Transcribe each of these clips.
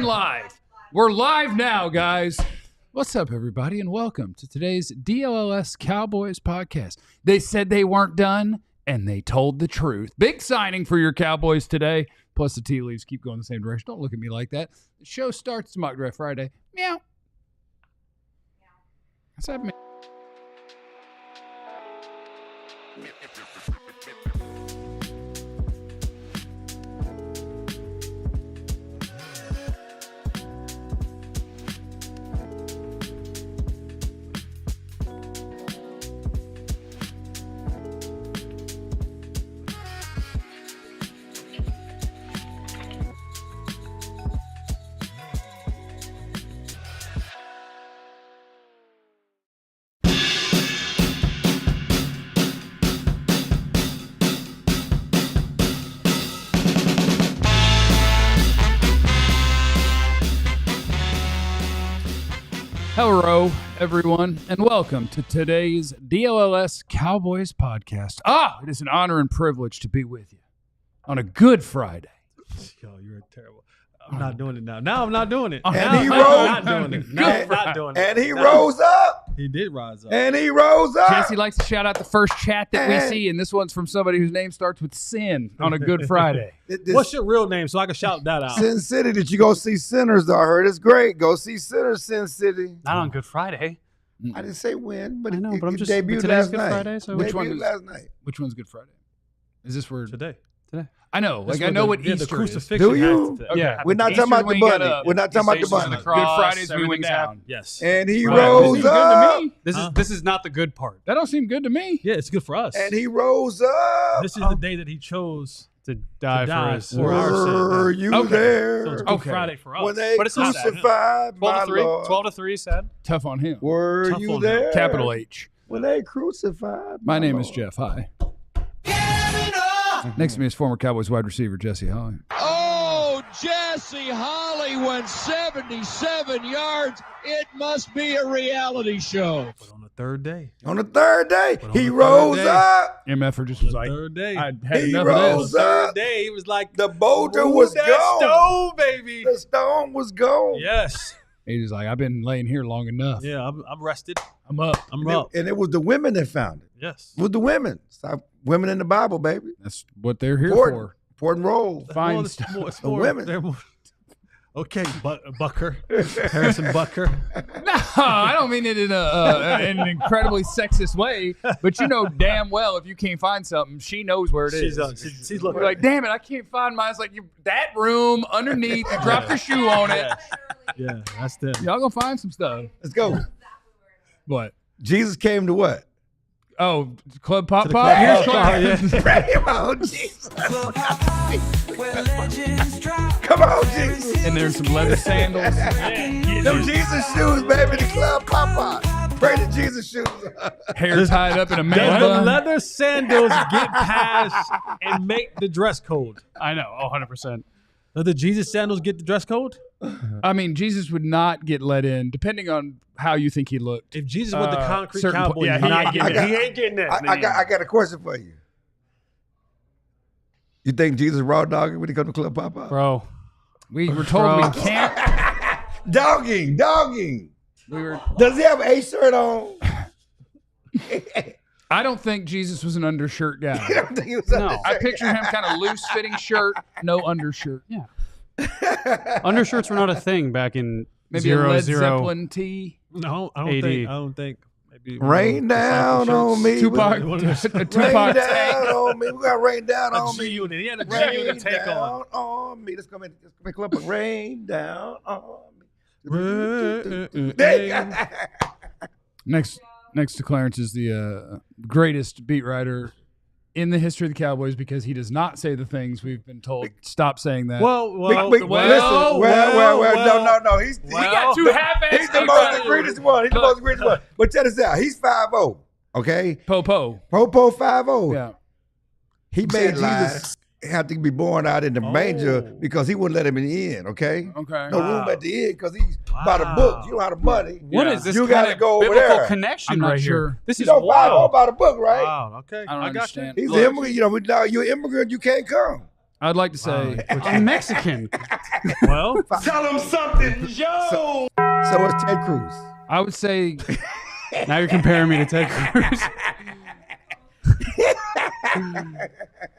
going live. We're live now, guys. What's up, everybody, and welcome to today's DLLS Cowboys podcast. They said they weren't done, and they told the truth. Big signing for your Cowboys today. Plus, the tea leaves keep going the same direction. Don't look at me like that. The show starts Mock Draft Friday. Meow. What's up, man? Hello, everyone, and welcome to today's DLLS Cowboys podcast. It is an honor and privilege to be with you on a Good Friday. Yo, you're terrible. I'm not doing it now. Now I'm not doing it. And he rose up. He did rise up. And he rose up. Jesse likes to shout out the first chat that we see, and this one's from somebody whose name starts with Sin on a Good Friday. What's your real name so I can shout that out? Sin City. Did you go see Sinners, though? I heard it's great. Go see Sinners, Sin City. Not on Good Friday. I didn't say when, but I know, but I'm just debuted today's last Good night. Friday. So Which one Debuted is last night. Which one's Good Friday? Is this where Today. I know, That's like I know what the Easter is. crucifixion Do you? has to- Yeah. We're not Easter talking about the wing got bunny. up. We're not talking about the Stations on bunny. the cross, Good Fridays we everything wing down. Yes. And he Right. rose This is good up. to me. This is not the good part. That don't seem good to me. Yeah, it's good for us. And he rose up. This is the day that he chose To die to for die us. for our sin. Were you Okay. there? So it's Good Okay. Friday for us. When they But it's not sad. crucified 12 my to 3. Lord. 12 to 3 said. Tough on him. Were Tough you on there? Capital H. When they crucified My name is Lord. Jeff. Hi. Next to me is former Cowboys wide receiver Jesse Holly. Oh, Jesse Holly went 77 yards. It must be a reality show. But on the third day. On the third day, But on he the third rose day- up. MFer just was like, Third day. I had He enough rose of this. up. Third day, he was like, The boulder "Move was that gone. stone, baby. The stone was gone. Yes. He was like, I've been laying here long enough. Yeah, I'm rested. I'm up. I'm And up. it was the women that found it. Yes. It was the women. Stop women in the Bible, baby. That's what they're here Important. for. Important role. Fine Well, it's stuff. more- it's The more- women. they're more- Okay, Bucker. Harrison Bucker. No, I don't mean it in an incredibly sexist way, but you know damn well if you can't find something, she knows where it is. She's looking. We're like, damn it, I can't find mine. It's like, that room underneath, you dropped your shoe on it. Yeah, that's them. Y'all gonna find some stuff. Let's go. What? Jesus came to what? Oh, Club Pop To the Pop? Club Here's Pop Club. Pop, Pray on Jesus. Come on, Jesus. And there's some leather sandals. Them Jesus shoes, baby. The Club Papa. Pray the Jesus shoes. Hair tied up in a man Does the bun. leather sandals get past and make the dress code? I know. 100%. Does the Jesus sandals get the dress code? I mean, Jesus would not get let in, depending on how you think he looked. If Jesus went the concrete certain cowboy, yeah, he's he not ain't getting getting it. He ain't getting it. I got a question for you. You think Jesus raw dogging when he come to Club Papa? Bro. We were told we can't. Dogging. We were. Does he have a shirt on? I don't think Jesus was an undershirt guy. I don't think he was No. I picture him kind of loose-fitting shirt, no undershirt. Yeah. Undershirts were not a thing back in Maybe a Led 00. Zeppelin tee. No, I AD. don't think. Maybe Rain down on me. Tupac, One of those- a Rain Tupac down tank. on me. We got rain down A on G me. unit. He had a G Rain unit take on. down on me. Let's come in Club Papa. Rain down on me. Next to Clarence is the greatest beat writer in the history of the Cowboys because he does not say the things we've been told. Stop saying that. Well, Listen, no. He got two half-assed He's the beat most writers. egregious one. He's the most egregious one. But check this out. He's 5'0". Okay? Popo. Popo 5'0". Yeah. He made Jesus have to be born out in the manger because he wouldn't let him in the end, okay? Okay. No room at the end because he's by the book. You don't have the money. What is this You kind gotta of go over biblical there. connection I'm not right sure. here? This You is know 5'0" wild. by the book, right? Wow. Okay. I don't got you. understand. He's Look, an immigrant. You know, you're an immigrant, you can't come. I'd like to say I'm Mexican. Well, Tell him something, Joe. So it's Ted Cruz. I would say Now you're comparing me to Ted Cruz.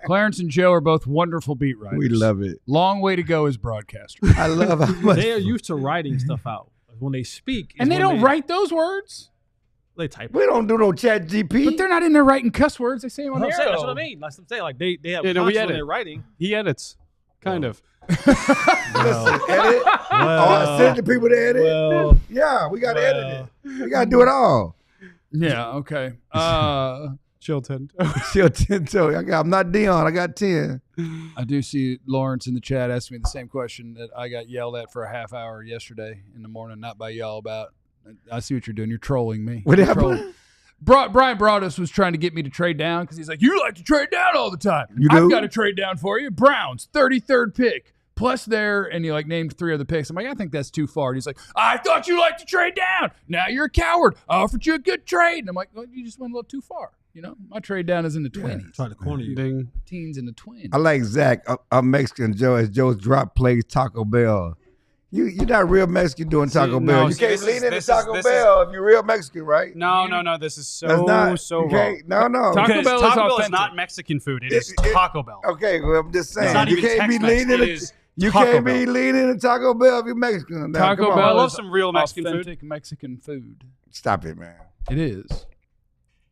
Clarence and Joe are both wonderful beat writers. We love it. Long way to go as broadcasters. I love how much. they are used to writing stuff out. When they speak. And they don't write those words. They type. We don't do no chat GP. But they're not in there writing cuss words. They say them on the air. That's what I mean. That's what I'm saying. Like they have Yeah, no, concepts we when edit. they're writing. He edits. Kind of. Listen, edit. I send the people to edit. Well, Yeah, we got to edit it. We got to do it all. Yeah, okay. Chill, Ted. Chill 10 toe. I'm not Dion. I got 10. I do see Lawrence in the chat asking me the same question that I got yelled at for a half hour yesterday in the morning, not by y'all about. I see what you're doing. You're trolling me. What You're happened? trolling. Brian Broadus was trying to get me to trade down because he's like, you like to trade down all the time. You do? I've got to trade down for you. Browns, 33rd pick. Plus there, and you like named 3 other picks. I'm like, I think that's too far. And he's like, I thought you liked to trade down. Now you're a coward. I offered you a good trade. And I'm like, well, you just went a little too far. You know, my trade down is in the 20s. trying to corner you. Ding. Teens in the 20s. I like Zach. I'm Mexican Joe as Joe's drop plays Taco Bell. You're not real Mexican doing Taco Bell. You can't lean into Taco Bell if you're real Mexican, right? No. This is That's not, so you can't- wrong. No. Taco Because Bell is Taco Bell is authentic. not Mexican food. It is It- Taco Bell. Okay, well, I'm just saying. It's not You even can't be Tex-Mex. leaning It into is You Taco can't Bell. be leaning into Taco Bell if you're Mexican. Now, Taco come on. Bell I love is some real Mexican food. authentic Mexican food. Stop it, man. It is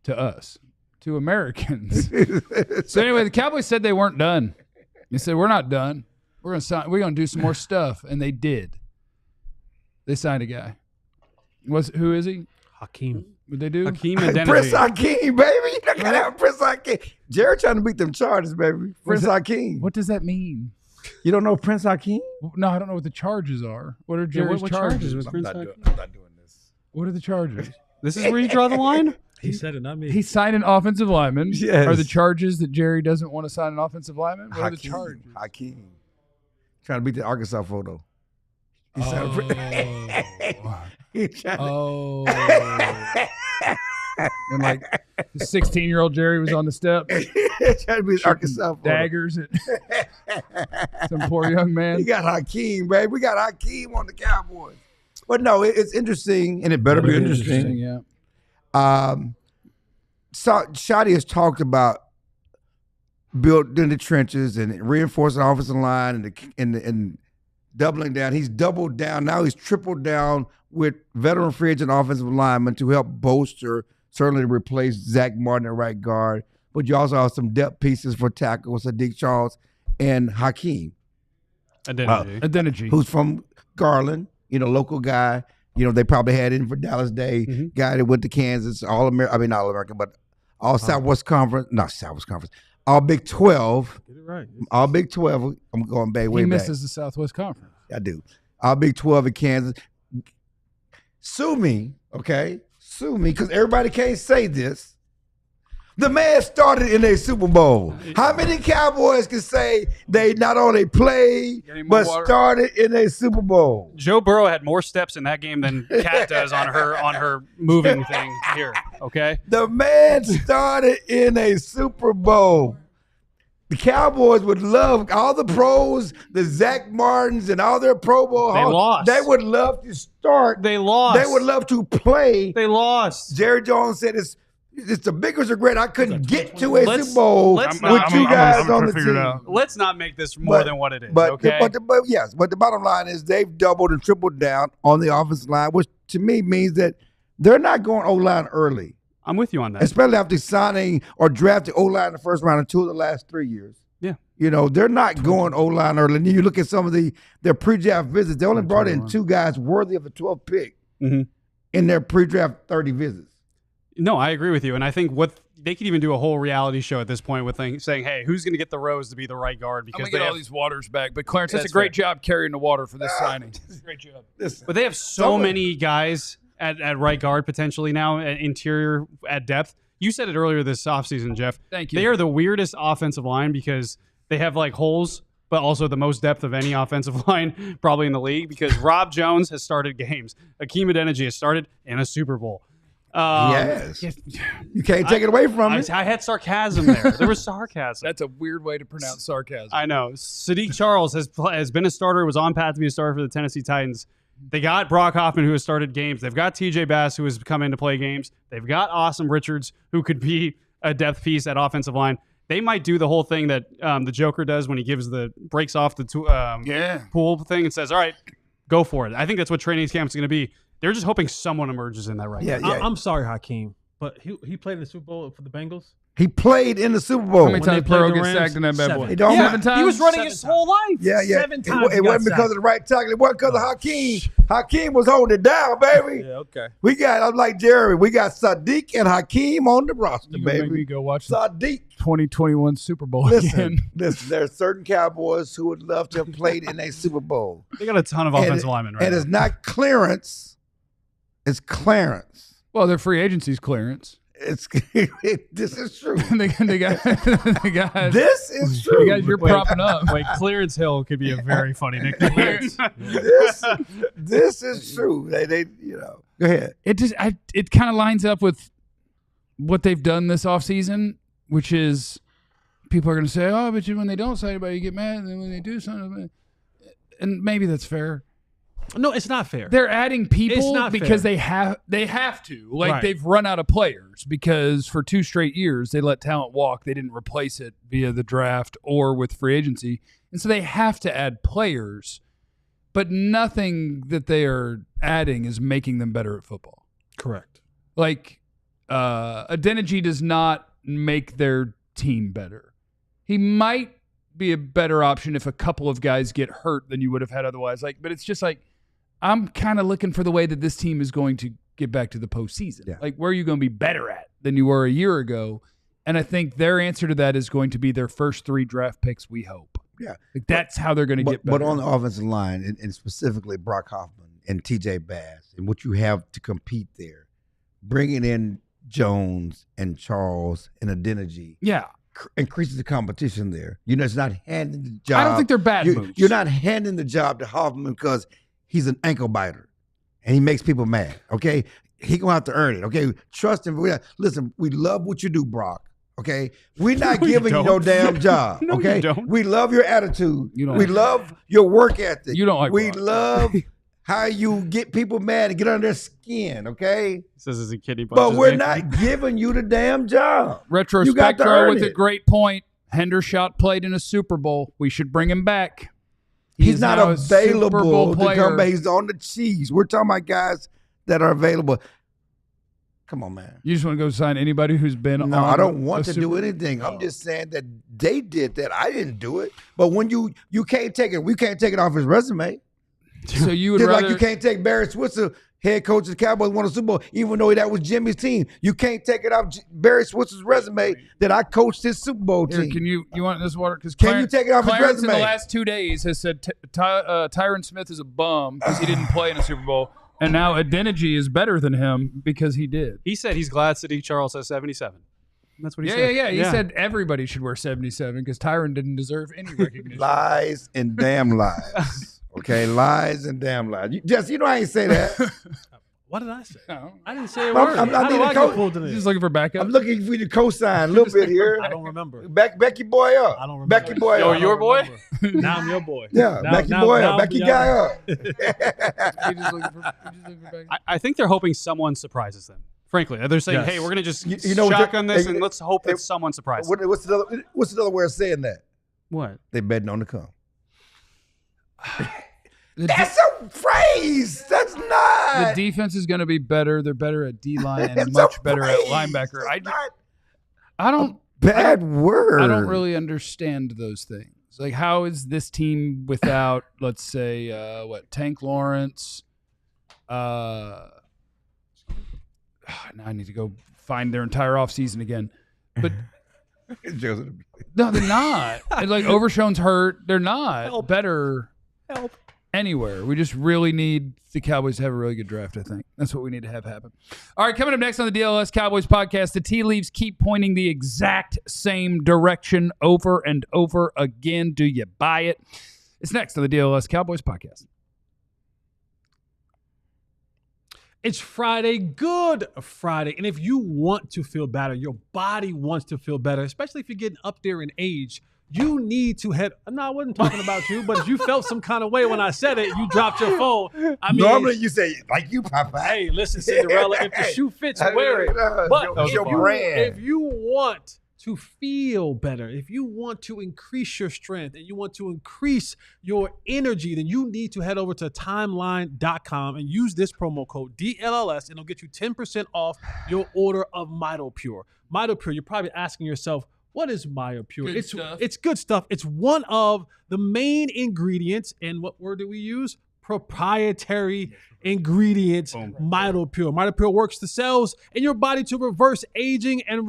to us, to Americans. So anyway, the Cowboys said they weren't done. They said we're not done. We're gonna sign. We're gonna do some more stuff, and they did. They signed a guy. Who is he? Hakeem. What they do? Hakeem Prince Identity. Hakeem, baby. You gotta have Prince Hakeem. Jared trying to beat them Chargers, baby. Prince Hakeem. What does that mean? You don't know Prince Hakeem? No, I don't know what the charges are. What are Yeah, Jerry's what charges? charges with Prince Hakeem? I'm not doing this. What are the charges? This is where you draw the line? He said it, not me. He signed an offensive lineman. Yes. Are the charges that Jerry doesn't want to sign an offensive lineman? What are the charges? Hakeem. Trying to beat the Arkansas photo. He tried Oh. And like the 16-year-old Jerry was on the steps, trying to beat the Arkansas photo. daggers at some poor young man. We got Hakeem, baby. We got Hakeem on the Cowboys. But no, it's interesting, and it better be interesting. Yeah. Shotty has talked about building the trenches and reinforcing the offensive line and doubling down. He's doubled down. Now he's tripled down with veteran free agent offensive linemen to help bolster, certainly to replace Zack Martin at right guard. But you also have some depth pieces for tackles, Sadiq Charles and Hakeem, Identity. who's from Garland, local guy. They probably had in for Dallas Day, guy that went to Kansas, All-American, but all Southwest Conference, not Southwest Conference, all Big 12. Get it right. All Big 12. I'm going way He back. misses the Southwest Conference. I do. All Big 12 in Kansas. Sue me, okay? Sue me, because everybody can't say this. The man started in a Super Bowl. How many Cowboys can say they not only played, but started in a Super Bowl? Joe Burrow had more steps in that game than Kat does on her moving thing here. Okay. The man started in a Super Bowl. The Cowboys would love all the pros, the Zack Martins, and all their Pro Bowl. They lost. They would love to start. They lost. They would love to play. They lost. Jerry Jones said it's the biggest regret. I couldn't get to a Super Bowl let's with not- you guys I'm on trying the to figure it team. out. Let's not make this more than what it is. But Okay. but the bottom line is they've doubled and tripled down on the offensive line, which to me means that they're not going O-line early, I'm with you on that. especially after signing or drafting O-line in the first round in 2 of the last 3 years. Yeah. They're not going O-line early. And you look at some of their pre-draft visits, they only brought in 2 guys worthy of a 12th pick in their pre-draft 30 visits. No, I agree with you. And I think what they could even do a whole reality show at this point with saying, hey, who's going to get the rose to be the right guard? I'm Because going to they get all have, these waters back. But Clarence, that's a That's great job carrying the water for this signing. Great job. Listen, but they have so many guys at right guard potentially now, at interior, at depth. You said it earlier this offseason, Jeff. Thank you. They are the weirdest offensive line because they have like holes, but also the most depth of any offensive line probably in the league because Rob Jones has started games. Hakeem Adeniji has started in a Super Bowl. Yes. You can't take it away from me. I had sarcasm there. There was sarcasm. That's a weird way to pronounce sarcasm. I know. Sadiq Charles has been a starter, was on path to be a starter for the Tennessee Titans. They got Brock Hoffman, who has started games. They've got TJ Bass, who has come in to play games. They've got Awesome Richards, who could be a depth piece at offensive line. They might do the whole thing that the Joker does when he breaks off the pool thing and says, all right, go for it. I think that's what training camp is going to be. They're just hoping someone emerges in that right now. I'm sorry, Hakeem, but he played in the Super Bowl for the Bengals. He played in the Super Bowl. How many times Burrow gets sacked in that bad boy? 7 times? He was running his whole life. Yeah. 7 times It wasn't because of the right tackle. It wasn't because of Hakeem. Hakeem was holding it down, baby. Yeah, okay. I'm like Jerry. We got Sadiq and Hakeem on the roster, You gonna baby. make me go watch the Sadiq. 2021 Super Bowl Listen, again. there's certain Cowboys who would love to have played in a Super Bowl. They got a ton of offensive linemen right And now. it's not clearance. It's Clarence. Well, their free agency's clearance. This is true. they got This is true. you guys, you're propping up. Wait, Clearance Hill could be a very funny nickname. This is true. They go ahead. It kind of lines up with what they've done this offseason, which is people are going to say, oh, but when they don't say anybody, you get mad, and then when they do something, and maybe that's fair. No, it's not fair. They're adding people It's not because fair. they have to. Like Right. they've run out of players because for 2 straight years they let talent walk. They didn't replace it via the draft or with free agency. And so they have to add players, but nothing that they are adding is making them better at football. Correct. Like Adeniji does not make their team better. He might be a better option if a couple of guys get hurt than you would have had otherwise. But it's just like, I'm kind of looking for the way that this team is going to get back to the postseason. Yeah. Like, where are you going to be better at than you were a year ago? And I think their answer to that is going to be their first 3 draft picks, we hope. Yeah. Like, that's how they're going to get better. But on the offensive line, and specifically Brock Hoffman and TJ Bass, and what you have to compete there, bringing in Jones and Charles and Adeniji, yeah. increases the competition there. It's not handing the job. I don't think they're bad moves. You're not handing the job to Hoffman because he's an ankle biter and he makes people mad. Okay, he gonna have to earn it. Okay, trust him. Listen, we love what you do, Brock. Okay, we're not giving you no damn job. No, okay, you don't. we love your attitude. You don't We like love your work ethic. You don't like We Brock. love how you get people mad and get under their skin. Okay, He says as a kid he but punches we're me. not giving you the damn job. You got to Retrospectro earn with a it. great point. Hendershot played in a Super Bowl. We should bring him back. He's is not now a Super Bowl available to player. come back. He's on the cheese. We're talking about guys that are available. Come on, man. You just want to go sign anybody who's been on No, I don't want a to Super- do anything. I'm just saying that they did that. I didn't do it. But when you can't take it, we can't take it off his resume. So you would Just rather like you can't take Barry Switzer, head coach of the Cowboys, won a Super Bowl, even though that was Jimmy's team. You can't take it off Barry Switzer's resume that I coached his Super Bowl Here, team. can you want this water? Because Can you take it off his Clarence in resume? the last 2 days has said Tyron Smith is a bum because he didn't play in a Super Bowl, and now Adeniji is better than him because he did. He said he's glad Sadiq Charles has 77. That's what he said. Yeah. He said everybody should wear 77 because Tyron didn't deserve any recognition. Lies and damn lies. Okay, lies and damn lies. You know I ain't say that. What did I say? No. I didn't say a I'm- word. I'm How do needing I a get coach. pulled in He's this? just looking for backup. I'm looking for you to co-sign a little bit here. I don't remember. Becky boy up. I don't remember. Becky boy Yo, up. your boy? Now I'm your boy. Yeah, Now- Becky now- boy now up. Becky y'all- guy up. He's just looking for backup. I think they're hoping someone surprises them. Frankly, they're saying, Yes. "Hey, we're going to just You know what shotgun this, they- and let's hope that someone surprises." them. What's another way of saying that? What? They betting on the come. The That's a phrase. That's The not. defense is going to be better. They're better at D-line and That's much a better at phrase. linebacker. That's not I don't bad word. I don't really understand those things. Like, how is this team without, let's say, Tank Lawrence? Now I need to go find their entire offseason again. But no, they're not. And, like, Overshone's hurt. They're not better anywhere. We just really need the Cowboys to have a really good draft, I think. That's what we need to have happen. All right, coming up next on the DLLS Cowboys podcast, the tea leaves keep pointing the exact same direction over and over again. Do you buy it? It's next on the DLLS Cowboys podcast. It's Friday, Good Friday. And if you want to feel better, your body wants to feel better, especially if you're getting up there in age, you need to head. No, I wasn't talking about you, but if you felt some kind of way when I said it, you dropped your phone. I mean, normally you say, like you, Papa. Hey, listen, Cinderella, if the shoe fits, wear it. But if you want to feel better, if you want to increase your strength and you want to increase your energy, then you need to head over to timeline.com and use this promo code DLLS, and it'll get you 10% off your order of MitoPure. MitoPure, you're probably asking yourself, what is MitoPure? It's good stuff. It's one of the main ingredients, and what word do we use? Proprietary ingredients, MitoPure. MitoPure works the cells in your body to reverse aging and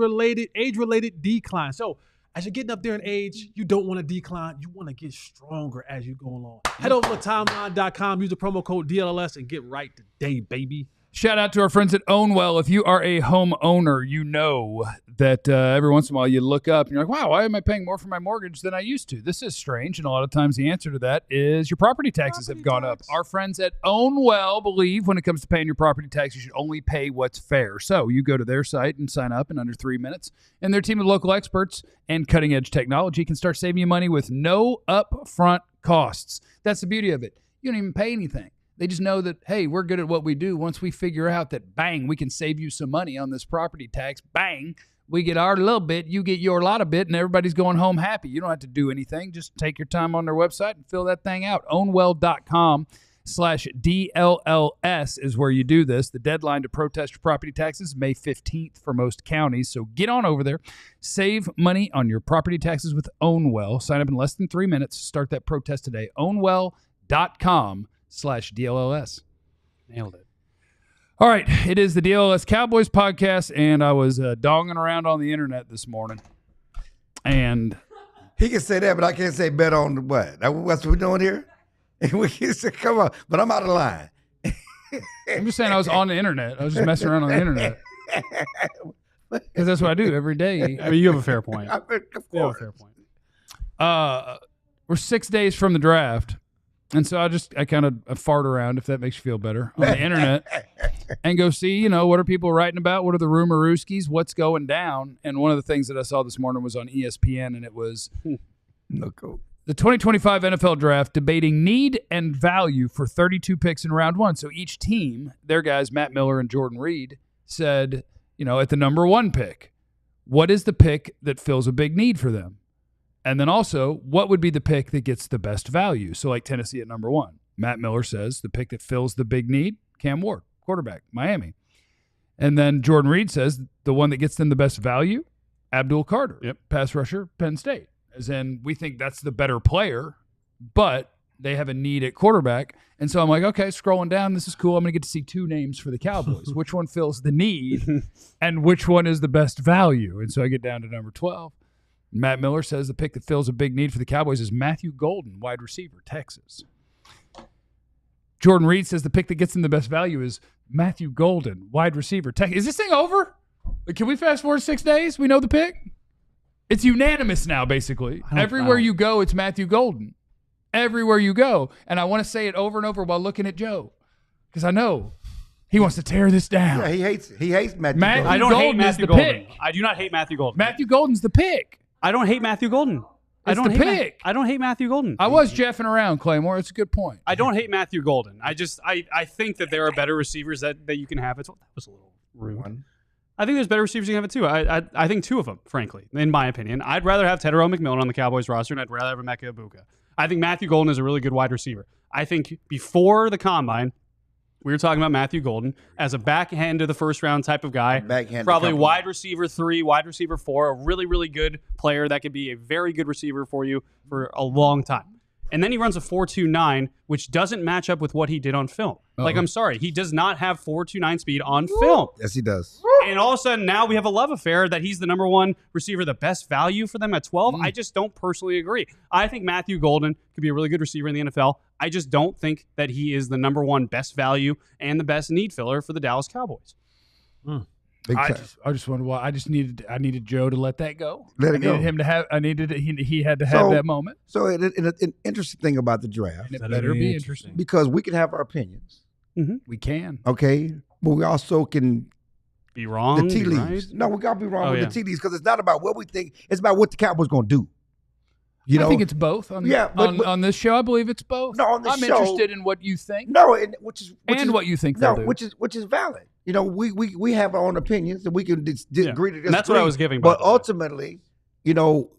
age-related decline. So as you're getting up there in age, you don't want to decline. You want to get stronger as you go along. Head over to timeline.com, use the promo code DLLS, and get right today, baby. Shout out to our friends at Ownwell. If you are a homeowner, you know that every once in a while you look up and you're like, wow, why am I paying more for my mortgage than I used to? This is strange. And a lot of times the answer to that is your property taxes have gone up. Our friends at Ownwell believe when it comes to paying your property tax, you should only pay what's fair. So you go to their site and sign up in under 3 minutes. And their team of local experts and cutting-edge technology can start saving you money with no upfront costs. That's the beauty of it. You don't even pay anything. They just know that, hey, we're good at what we do. Once we figure out that, bang, we can save you some money on this property tax, bang, we get our little bit, you get your lot of bit, and everybody's going home happy. You don't have to do anything. Just take your time on their website and fill that thing out. Ownwell.com/DLLS is where you do this. The deadline to protest your property taxes is May 15th for most counties. So get on over there. Save money on your property taxes with Ownwell. Sign up in less than 3 minutes. Start that protest today. Ownwell.com/DLLS. Nailed it. All right. It is the DLLS Cowboys podcast, and I was donging around on the internet this morning. And he can say that, but I can't say bet on what? That's what we're doing here? We can say, come on, but I'm out of line. I'm just saying I was on the internet. I was just messing around on the internet. Because that's what I do every day. I mean, you have a fair point. Of course. You have a fair point. We're 6 days from the draft. And so I kind of fart around, if that makes you feel better, on the internet and go see, what are people writing about? What are the rumor-rooskies? What's going down? And one of the things that I saw this morning was on ESPN, and it was no cool. The 2025 NFL Draft debating need and value for 32 picks in round one. So each team, their guys, Matt Miller and Jordan Reed, said, at the number one pick, what is the pick that fills a big need for them? And then also, what would be the pick that gets the best value? So like Tennessee at number one. Matt Miller says the pick that fills the big need, Cam Ward, quarterback, Miami. And then Jordan Reed says the one that gets them the best value, Abdul Carter, pass rusher, Penn State. As in, we think that's the better player, but they have a need at quarterback. And so I'm like, okay, scrolling down, this is cool. I'm going to get to see two names for the Cowboys. Which one fills the need and which one is the best value? And so I get down to number 12. Matt Miller says the pick that fills a big need for the Cowboys is Matthew Golden, wide receiver, Texas. Jordan Reed says the pick that gets him the best value is Matthew Golden, wide receiver, Texas. Is this thing over? Can we fast forward 6 days? We know the pick? It's unanimous now, basically. Everywhere you go, it's Matthew Golden. Everywhere you go. And I want to say it over and over while looking at Joe, because I know he wants to tear this down. Yeah, he hates it. He hates Matthew Golden. I don't hate Matthew Golden. I do not hate Matthew Golden. Matthew Golden's the pick. I don't hate Matthew Golden. I don't hate Matthew Golden. I was jeffing around, Claymore. It's a good point. I don't hate Matthew Golden. I think that there are better receivers that you can have. That was a little rude. I think there's better receivers you can have it too. I think two of them, frankly, in my opinion. I'd rather have Tedero McMillan on the Cowboys roster, and I'd rather have Emeka Egbuka. I think Matthew Golden is a really good wide receiver. I think before the combine, we were talking about Matthew Golden as a back end of the first round type of guy. Probably wide receiver 3, wide receiver 4, a really, really good player that could be a very good receiver for you for a long time. And then he runs a 4.29, which doesn't match up with what he did on film. Like, I'm sorry, he does not have 4.29 speed on film. Yes, he does. And all of a sudden, now we have a love affair that he's the number one receiver, the best value for them at 12. I just don't personally agree. I think Matthew Golden could be a really good receiver in the NFL. I just don't think that he is the number one best value and the best need filler for the Dallas Cowboys. I just wondered why. I needed Joe to let that go. Let it go. Him to have. He had to have that moment. So an interesting thing about the draft. And it better be interesting because we can have our opinions. We can. Okay, but we also can be wrong. The tea leaves. Right? No, we gotta be wrong with yeah. the tea leaves because it's not about what we think. It's about what the Cowboys gonna do. I think it's both. On this show, I believe it's both. No, on this I'm show, interested in what you think. No, which is what you think they'll do. which is valid. You know, we have our own opinions and we can disagree to disagree. And that's what I was giving. But ultimately, you know,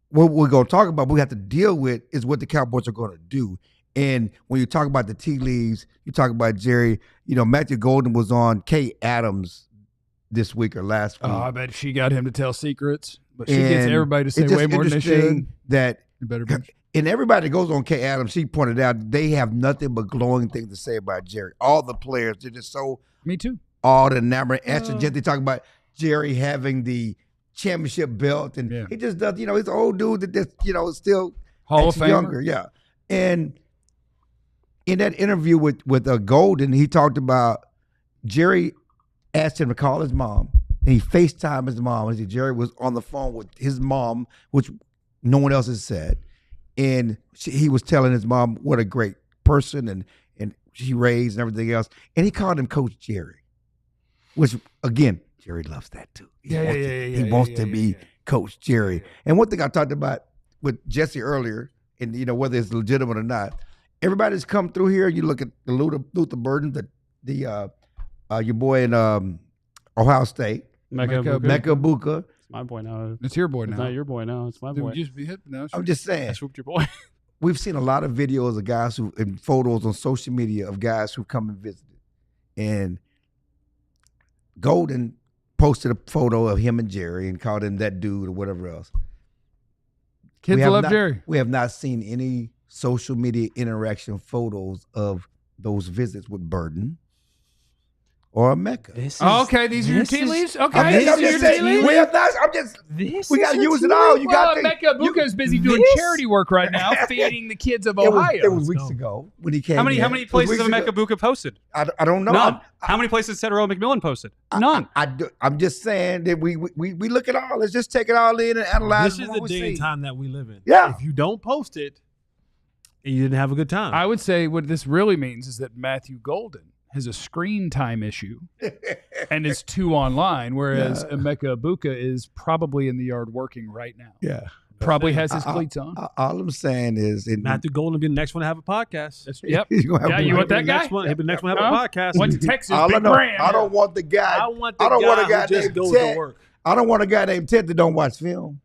what we're going to talk about, we have to deal with is what the Cowboys are going to do. And when you talk about the tea leaves, you talk about Jerry. You know, Matthew Golden was on Kay Adams this week or last week. Oh, I bet she got him to tell secrets. But she gets everybody to say way more than they should. And everybody that goes on Kay Adams, she pointed out they have nothing but glowing things to say about Jerry. All the players, they're just so. Me too. All the enamored. They talk about Jerry having the championship belt, and he just does. You know, he's an old dude that just, you know, is still Hall of Famer. Younger. Yeah, and in that interview with Golden, he talked about Jerry asked him to call his mom. And he FaceTimed his mom. And Jerry was on the phone with his mom, which no one else has said. And he was telling his mom what a great person and she raised and everything else. And he called him Coach Jerry, which, again, Jerry loves that too. He wants to be Coach Jerry. And one thing I talked about with Jesse earlier, and, you know, whether it's legitimate or not, everybody's come through here. You look at the Luther Burden, your boy in Ohio State. Mecca Buka. It's my boy now. It's your boy now. It's not your boy now. It's my boy. Just be hip now. I'm just saying. I swooped your boy. We've seen a lot of videos of guys and photos on social media of guys who come and visited. And Golden posted a photo of him and Jerry and called him that dude or whatever else. Kids love Jerry. We have not seen any social media interaction photos of those visits with Burden or Mecca. Okay, these are your tea leaves? Okay, I'm just saying, we have not. We got to use it all. You got to. Mecca Buka is busy doing charity work right now, feeding the kids of Ohio. It was weeks ago when he came. How many places have Mecca Buka posted? I don't know. None. How many places Ted Earl McMillan posted? None. I'm just saying that we look at all. Let's just take it all in and analyze. This is the day and time that we live in. Yeah. If you don't post it, and you didn't have a good time. I would say what this really means is that Matthew Golden has a screen time issue and is too online, whereas Emeka Ibuka is probably in the yard working right now. Yeah. Probably has his cleats on. All I'm saying is Matthew Golden will be the next one to have a podcast. Yep. You want that guy? He'll be the next one to have a podcast. Went to Texas. I don't want the guy. I want the guy who just goes to work. I don't want a guy named Ted that don't watch film.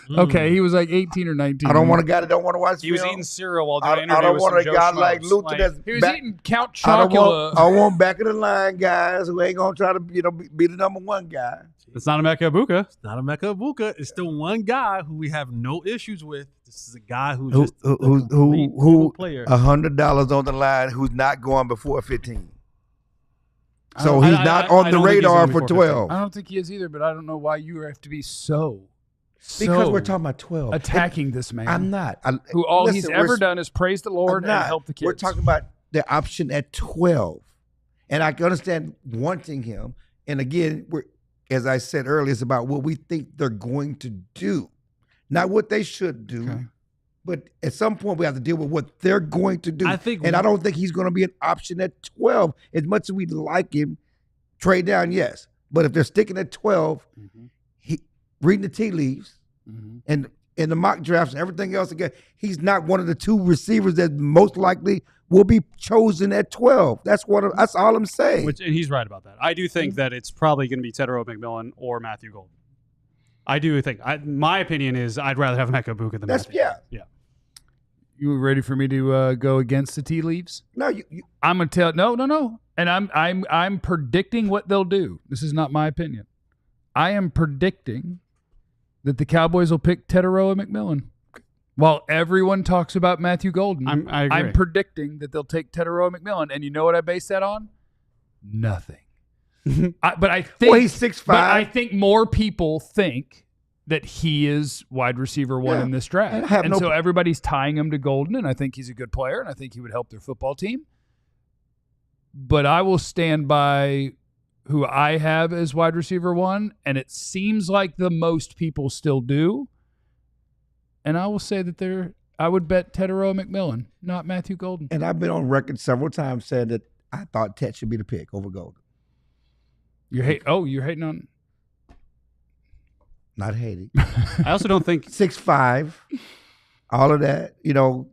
Okay, he was like 18 or 19. I don't want a guy that don't want to watch film. He was eating cereal while doing an interview. I don't with want a some guy Joe like Schmoes. Luther that's He was eating Count Chocula. I want back of the line guys who ain't gonna try to be the number one guy. It's not a Mecca Ibuka. It's not a Mecca Ibuka. It's still one guy who we have no issues with. This is a guy who player. $100 on the line who's not going before 15. So he's not on the radar for 12. I don't think he is either, but I don't know why you have to be so because we're talking about 12. Attacking this man. I'm not. He's ever done is praise the Lord and help the kids. We're talking about the option at 12. And I can understand wanting him. And again, as I said earlier, it's about what we think they're going to do, not what they should do. Okay. But at some point, we have to deal with what they're going to do. I don't think he's going to be an option at 12. As much as we like him, trade down, yes. But if they're sticking at 12, reading the tea leaves and in the mock drafts and everything else, again, he's not one of the two receivers that most likely will be chosen at 12. That's all I'm saying. And he's right about that. I do think that it's probably going to be Ted Earl McMillan or Matthew Golden. I do think. My opinion is I'd rather have Mecca Ibuka than Matthew. Yeah. You ready for me to go against the tea leaves? No, I'm gonna tell. No. And I'm predicting what they'll do. This is not my opinion. I am predicting that the Cowboys will pick Teteroa McMillan. While everyone talks about Matthew Golden, I agree. I'm predicting that they'll take Teteroa McMillan. And you know what I base that on? Nothing. But I think he's 6'5". But I think more people think that he is wide receiver one in this draft. So everybody's tying him to Golden, and I think he's a good player, and I think he would help their football team. But I will stand by who I have as wide receiver one, and it seems like the most people still do. And I will say that I would bet Teteroa McMillan, not Matthew Golden. And I've been on record several times saying that I thought Ted should be the pick over Golden. You're hating on. Not hating. I also don't think 6'5", all of that. You know,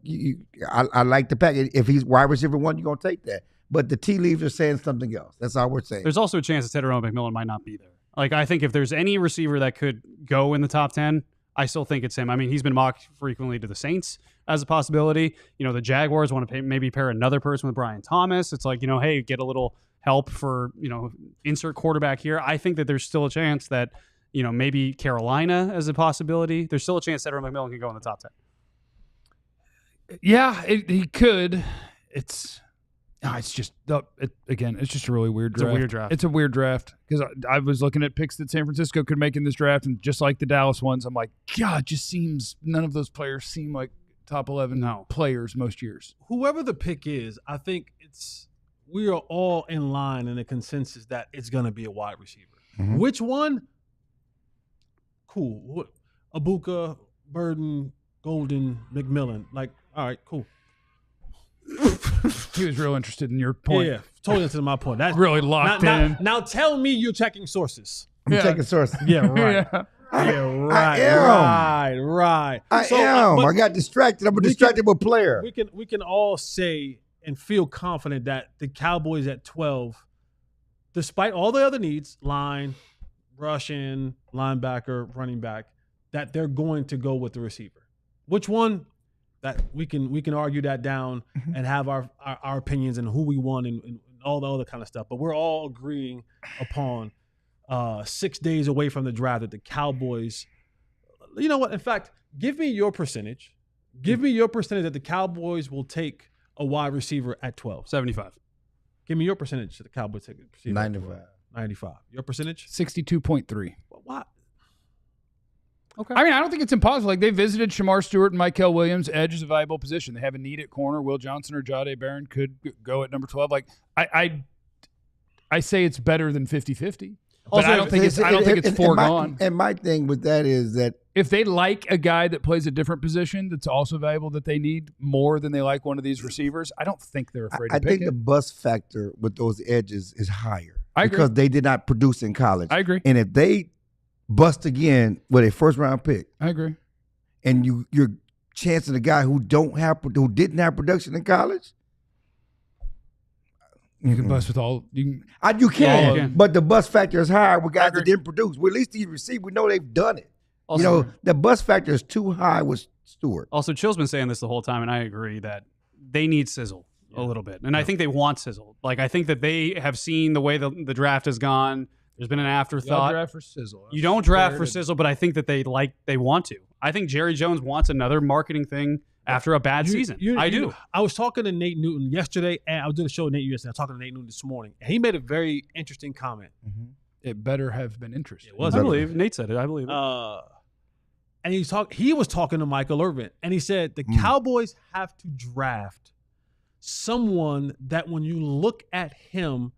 I like the pack. If he's wide receiver 1, you're gonna take that. But the tea leaves are saying something else. That's all we're saying. there's also a chance that Tedderone McMillan might not be there. Like, I think if there's any receiver that could go in the top 10, I still think it's him. I mean, he's been mocked frequently to the Saints as a possibility. You know, the Jaguars want to maybe pair another person with Brian Thomas. It's like, you know, hey, get a little help for, you know, insert quarterback here. I think that there's still a chance that, you know, maybe Carolina as a possibility. There's still a chance that Tedderone McMillan can go in the top 10. Yeah, he could. It's just it's just a really weird draft. It's a weird draft. It's a weird draft because I was looking at picks that San Francisco could make in this draft, and just like the Dallas ones, I'm like, God, just seems none of those players seem like top 11 players most years. Whoever the pick is, I think we are all in line in a consensus that it's going to be a wide receiver. Mhm. Which one? Cool. Abuka, Burden, Golden, McMillan. Like, all right, cool. He was real interested in your point. Yeah, totally into my point. That's Really locked in. Now tell me you're checking sources. I'm checking sources. Yeah, right. Yeah. I am. Right. I So, am. but I got distracted. I'm a distractible player. we can all say and feel confident that the Cowboys at 12, despite all the other needs, line, rushing, linebacker, running back, that they're going to go with the receiver. Which one? That we can argue that down and have our opinions and who we want and all the other kind of stuff. But we're all agreeing upon 6 days away from the draft that the Cowboys, you know what? In fact, give me your percentage. Give me your percentage that the Cowboys will take a wide receiver at 12. 75. Give me your percentage that the Cowboys take a receiver. 95. 95. Your percentage? 62.3. What? Okay. I mean, I don't think it's impossible. Like, they visited Shamar Stewart and Mykel Williams. Edge is a valuable position. They have a need at corner. Will Johnson or Jahdae Barron could go at number 12. Like, I say it's better than 50-50. But I don't think it's foregone. And my thing with that is that if they like a guy that plays a different position that's also valuable that they need more than they like one of these receivers, I don't think they're afraid to pick think it. the bust factor with those edges is higher. I agree. Because they did not produce in college. I agree. And if they bust again with a first-round pick, I agree. and you're chancing a guy who didn't have production in college, You can bust with all. you Yeah, can, you can. but the bust factor is higher with guys agree. that didn't produce. Well, at least these receivers, we know they've done it. Also, The bust factor is too high with Stewart. Also, Chill's been saying this the whole time, and I agree that they need sizzle a little bit. And I think they want sizzle. Like, I think that they have seen the way the draft has gone. There's been an afterthought. draft for sizzle. You don't draft for sizzle, but I think that they want to. I think Jerry Jones wants another marketing thing after a bad season. I do. I was talking to Nate Newton yesterday, and I was doing a show with Nate yesterday. I was talking to Nate Newton this morning, and he made a very interesting comment. It better have been interesting. It was. I believe Nate said it. I believe it. And he was talking to Michael Irvin, and he said the Cowboys have to draft someone that when you look at him,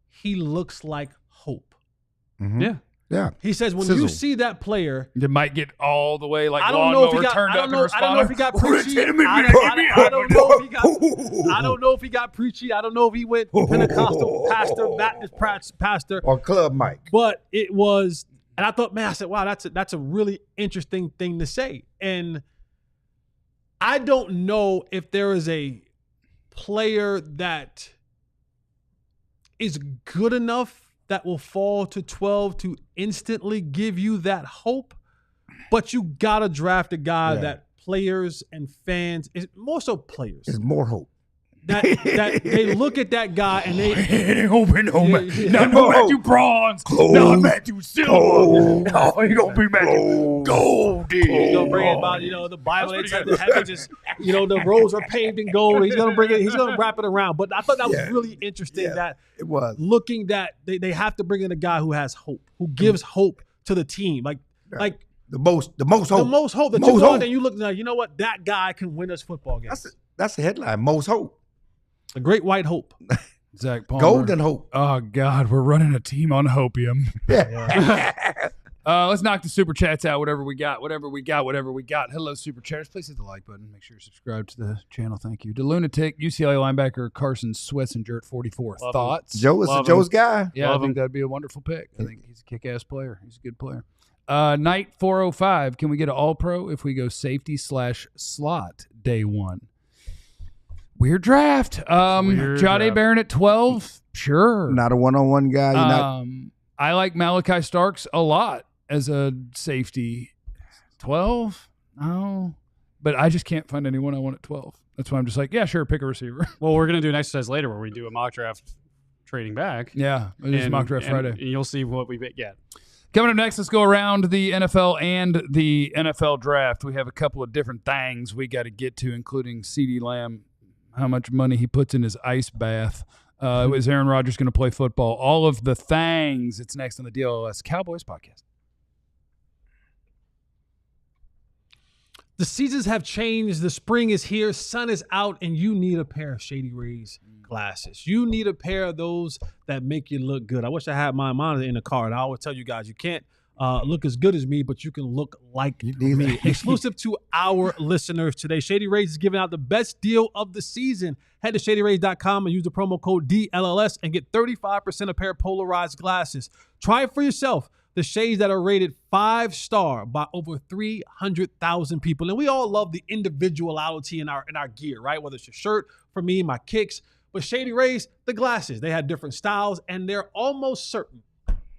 he looks like hope. Yeah. Yeah. He says when Sizzle. you see that player, It might get all the way like I don't know if he lawnmower got. turned I up don't to know. respond. I don't know if he got preachy. I don't know if he got. I don't know if he got preachy. I don't know if he went Pentecostal pastor, Baptist pastor, Or Club Mike. but it was. And I thought, man, I said, wow, that's a really interesting thing to say. And I don't know if there is a player that is good enough that will fall to 12 to instantly give you that hope. But you got to draft a guy that players and fans, more so players, There's more hope. that they look at that guy and they Ain't open, no man. Yeah. Not No. Matthew Bronze. Not Matthew Silver. No, he gonna be Matthew Goldie. he's gonna bring it about, the Bible. They said the heavens is, the roads are paved in gold. He's gonna bring it. He's gonna wrap it around. But I thought that was really interesting that It was. looking that they have to bring in a guy who has hope, who gives hope to the team, like The most hope. the most hope that Most you go out hope. there and you look like, you know what, that guy can win us football games. That's the headline. Most hope. A great white hope. Zach Palmer. Golden hope. Oh God, we're running a team on hopium. Let's knock the super chats out. Whatever we got. Hello, super chats. Please hit the like button. Make sure you're subscribed to the channel. Thank you. The Lunatic, UCLA linebacker Carson Swessinger at 44. Love Thoughts? Joe is Joe's guy. Yeah, I think that'd be a wonderful pick. I think he's a kick-ass player. He's a good player. Night 405. Can we get an all-pro if we go safety/slot day one? Weird draft. Jahdae Barron at 12. Sure. Not a one-on-one guy. You're not. I like Malachi Starks a lot as a safety. 12? No. But I just can't find anyone I want at 12. That's why I'm just like, yeah, sure, pick a receiver. Well, we're going to do an exercise later where we do a mock draft trading back. Yeah, it is mock draft Friday. And you'll see what we get. Coming up next, let's go around the NFL and the NFL draft. We have a couple of different things we got to get to, including CeeDee Lamb, how much money he puts in his ice bath. Is Aaron Rodgers going to play football? All of the things. It's next on the DLLS Cowboys podcast. The seasons have changed. The spring is here. Sun is out, and you need a pair of Shady Rays glasses. You need a pair of those that make you look good. I wish I had my monitor in the car. And I always tell you guys, you can't look as good as me, but you can look like me. Exclusive to our listeners today, Shady Rays is giving out the best deal of the season. Head to ShadyRays.com and use the promo code DLLS and get 35% a pair of polarized glasses. Try it for yourself. The shades that are rated 5-star by over 300,000 people. And we all love the individuality in our gear, right? Whether it's your shirt, for me, my kicks. But Shady Rays, the glasses, they have different styles, and they're almost certain,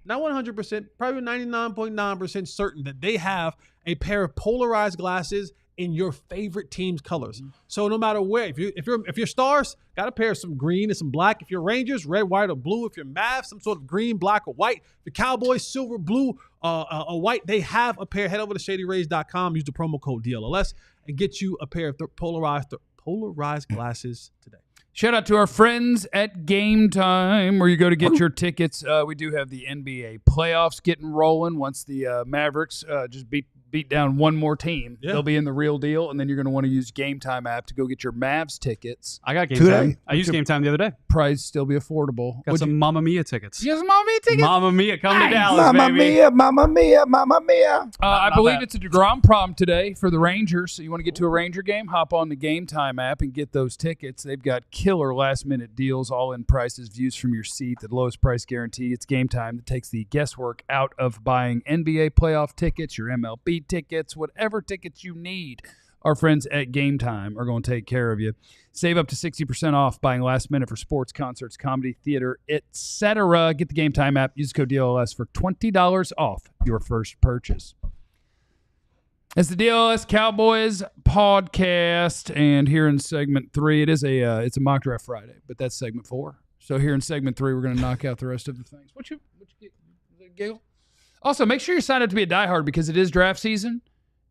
not 100%, probably 99.9% certain that they have a pair of polarized glasses in your favorite team's colors. So no matter where, if you're Stars, got a pair of some green and some black. If you're Rangers, red, white, or blue. If you're Mavs, some sort of green, black, or white. If you're Cowboys, silver, blue, or white, they have a pair. Head over to ShadyRays.com, use the promo code DLLS, and get you a pair of polarized glasses today. Shout out to our friends at Game Time, where you go to get your tickets. We do have the NBA playoffs getting rolling. Once the Mavericks just beat down one more team, they'll be in the real deal, and then you're going to want to use Game Time app to go get your Mavs tickets. I got Game Time. I used Game Time the other day. Price still be affordable. Got some Mamma Mia tickets. You got some Mamma Mia tickets? Mamma Mia, come to Dallas, Mamma baby. Mia, Mamma Mia, Mamma Mia. I believe it's a DeGrom prom today for the Rangers. So you want to get to a Ranger game? Hop on the Game Time app and get those tickets. They've got killer last-minute deals, all-in prices, views from your seat, the lowest price guarantee. It's Game Time that takes the guesswork out of buying NBA playoff tickets, your MLB tickets, whatever tickets you need. Our friends at Game Time are going to take care of you. Save up to 60% off buying last minute for sports, concerts, comedy, theater, etc. Get the Game Time app. Use code DLLS for $20 off your first purchase. It's the DLLS Cowboys podcast, and here in segment 3, it's a mock draft Friday, but that's segment 4. So here in segment 3, we're going to knock out the rest of the things. What you get, Giggle? Also, make sure you sign up to be a diehard because it is draft season.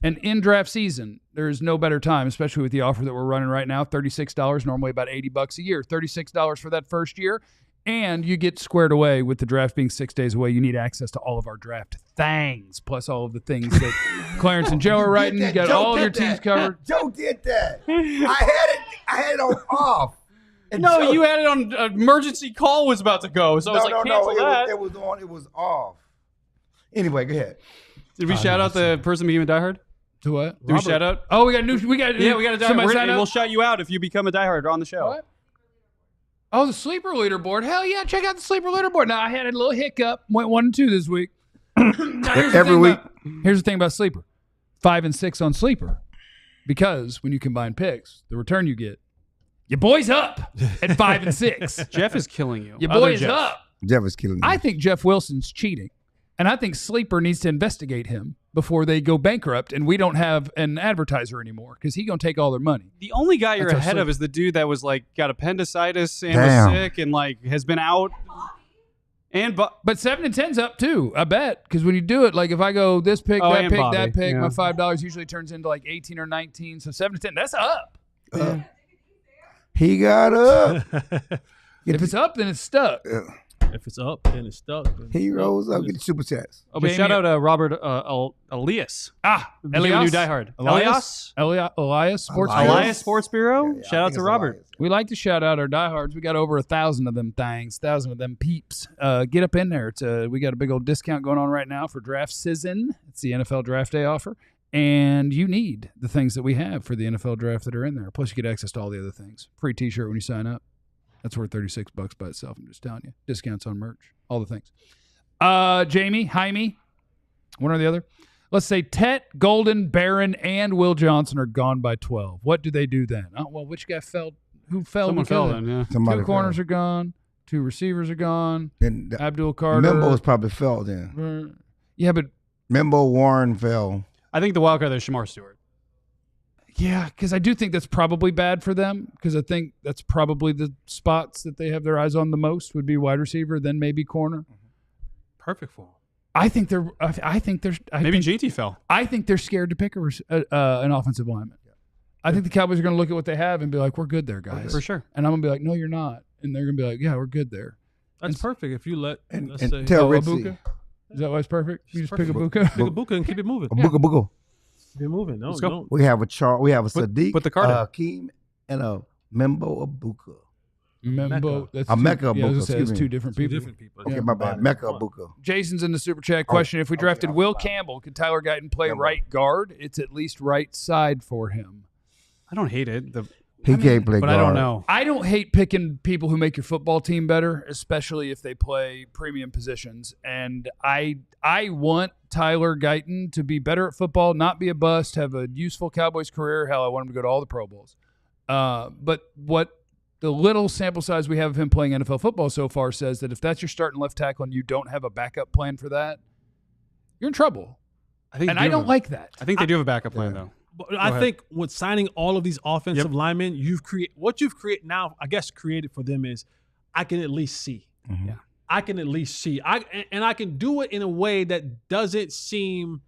And in draft season, there is no better time, especially with the offer that we're running right now, $36, normally about $80 a year. $36 for that first year, and you get squared away with the draft being 6 days away. You need access to all of our draft things, plus all of the things that Clarence and Joe are writing. You got all of your teams covered. Joe did that. I had it on off. No, you had it on emergency call was about to go, so I was like, cancel that. It was on. It was off. Anyway, go ahead. Did we shout out the person becoming a diehard? To what? Did we shout out? Oh, we got a diehard. We'll shout you out if you become a diehard on the show. What? Oh, the sleeper leaderboard. Hell yeah, check out the sleeper leaderboard. Now, I had a little hiccup. Went 1 and 2 this week. Every week. Here's the thing about sleeper. 5 and 6 on sleeper. Because when you combine picks, the return you get, your boy's up at 5 and 6. Jeff is killing you. Your boy is up. Jeff is killing you. I think Jeff Wilson's cheating. And I think Sleeper needs to investigate him before they go bankrupt and we don't have an advertiser anymore because he's going to take all their money. The only guy you're ahead of is the dude that was like got appendicitis and was sick and like has been out. But 7 and 10's up too, I bet. Because when you do it, like if I go this pick, that pick, my $5 usually turns into like 18 or 19. So 7 to 10, that's up. He got up. If it's up, then it's stuck. If it's up, then it's stuck. Heroes up. Get the super chats. Oh, but Jamie- shout out to Robert Elias. Elias? Diehard. Elias Sports Elias. Bureau. Elias Sports Bureau. Yeah, I Shout out think to it's Robert. Elias. We like to shout out our diehards. We got over 1,000 of them things, 1,000 of them peeps. Get up in there. We got a big old discount going on right now for draft season. It's the NFL Draft Day offer. And you need the things that we have for the NFL draft that are in there. Plus, you get access to all the other things. Free T-shirt when you sign up. That's worth $36 by itself. I'm just telling you. Discounts on merch. All the things. Jamie, Jaime, one or the other. Let's say Tet, Golden, Barron, and Will Johnson are gone by 12. What do they do then? Oh, well, which guy fell? Who fell? Someone fell then, yeah. Somebody Two corners are gone. Two receivers are gone. Then Abdul Carter. Membou's probably fell then. Yeah, but Membou, Warren fell. I think the wild card is Shamar Stewart. yeah, because I do think that's probably bad for them because I think that's probably the spots that they have their eyes on the most would be wide receiver, then maybe corner. Perfect for him. I think they're GT fell. I think they're scared to pick an offensive lineman. I think the Cowboys are going to look at what they have and be like, we're good there, guys. For sure. And I'm going to be like, no, you're not. And they're going to be like, yeah, we're good there. That's perfect. If you let, let's say, tell Oh, Ritzy. Abuka? Is that why it's perfect? You just pick a perfect. Buka? pick a Buka and keep it moving. Buka. Keep it moving. No, Let's go. don't. We have a Sadiq, put the card in. Hakeem, and a Membou Abuka. Membo. That's A two- Mecca yeah, I was Buka, gonna say, excuse it's me. two different Two people. different people. Okay, Yeah. my bad. Mecca Abuka. Jason's in the Super Chat question. If we drafted Will Campbell, could Tyler Guyton play right guard? It's at least right side for him. I don't hate it. He can't play But guard. I don't know. I don't hate picking people who make your football team better, especially if they play premium positions. And I want Tyler Guyton to be better at football, not be a bust, have a useful Cowboys career. Hell, I want him to go to all the Pro Bowls. But what the little sample size we have of him playing NFL football so far says that if that's your starting left tackle and you don't have a backup plan for that, you're in trouble. I I don't like that. I think they do have a backup plan though. But I think with signing all of these offensive linemen, you've created now. I guess created for them is I can at least see. Mhm. Yeah. I can at least see. And I can do it in a way that doesn't seem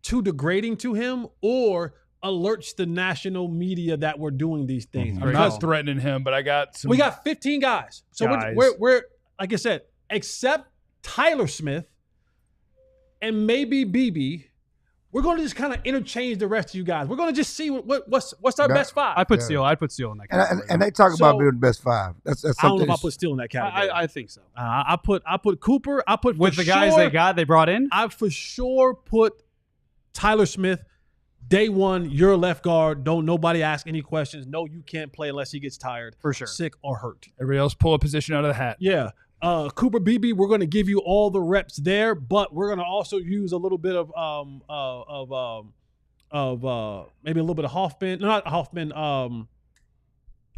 too degrading to him or alerts the national media that we're doing these things. I'm not threatening him, but I got some. We got 15 guys. So Guys. we're like I said, except Tyler Smith and maybe BB, we're going to just kind of interchange the rest of you guys. We're going to just see what's our best five. I'd put Steele in that category. And they talk about So- being the best five. That's I don't know something. if I put Steele in that category. I think so. I put Cooper. I put With for the guys sure, they brought in? I for sure put Tyler Smith. Day one, you're a left guard. Don't nobody ask any questions. No, you can't play unless he gets tired, For sure. sick or hurt. Everybody else pull a position out of the hat. Yeah. Cooper BB, we're going to give you all the reps there, but we're going to also use a little bit of maybe a little bit of Hoffman. No, not Hoffman.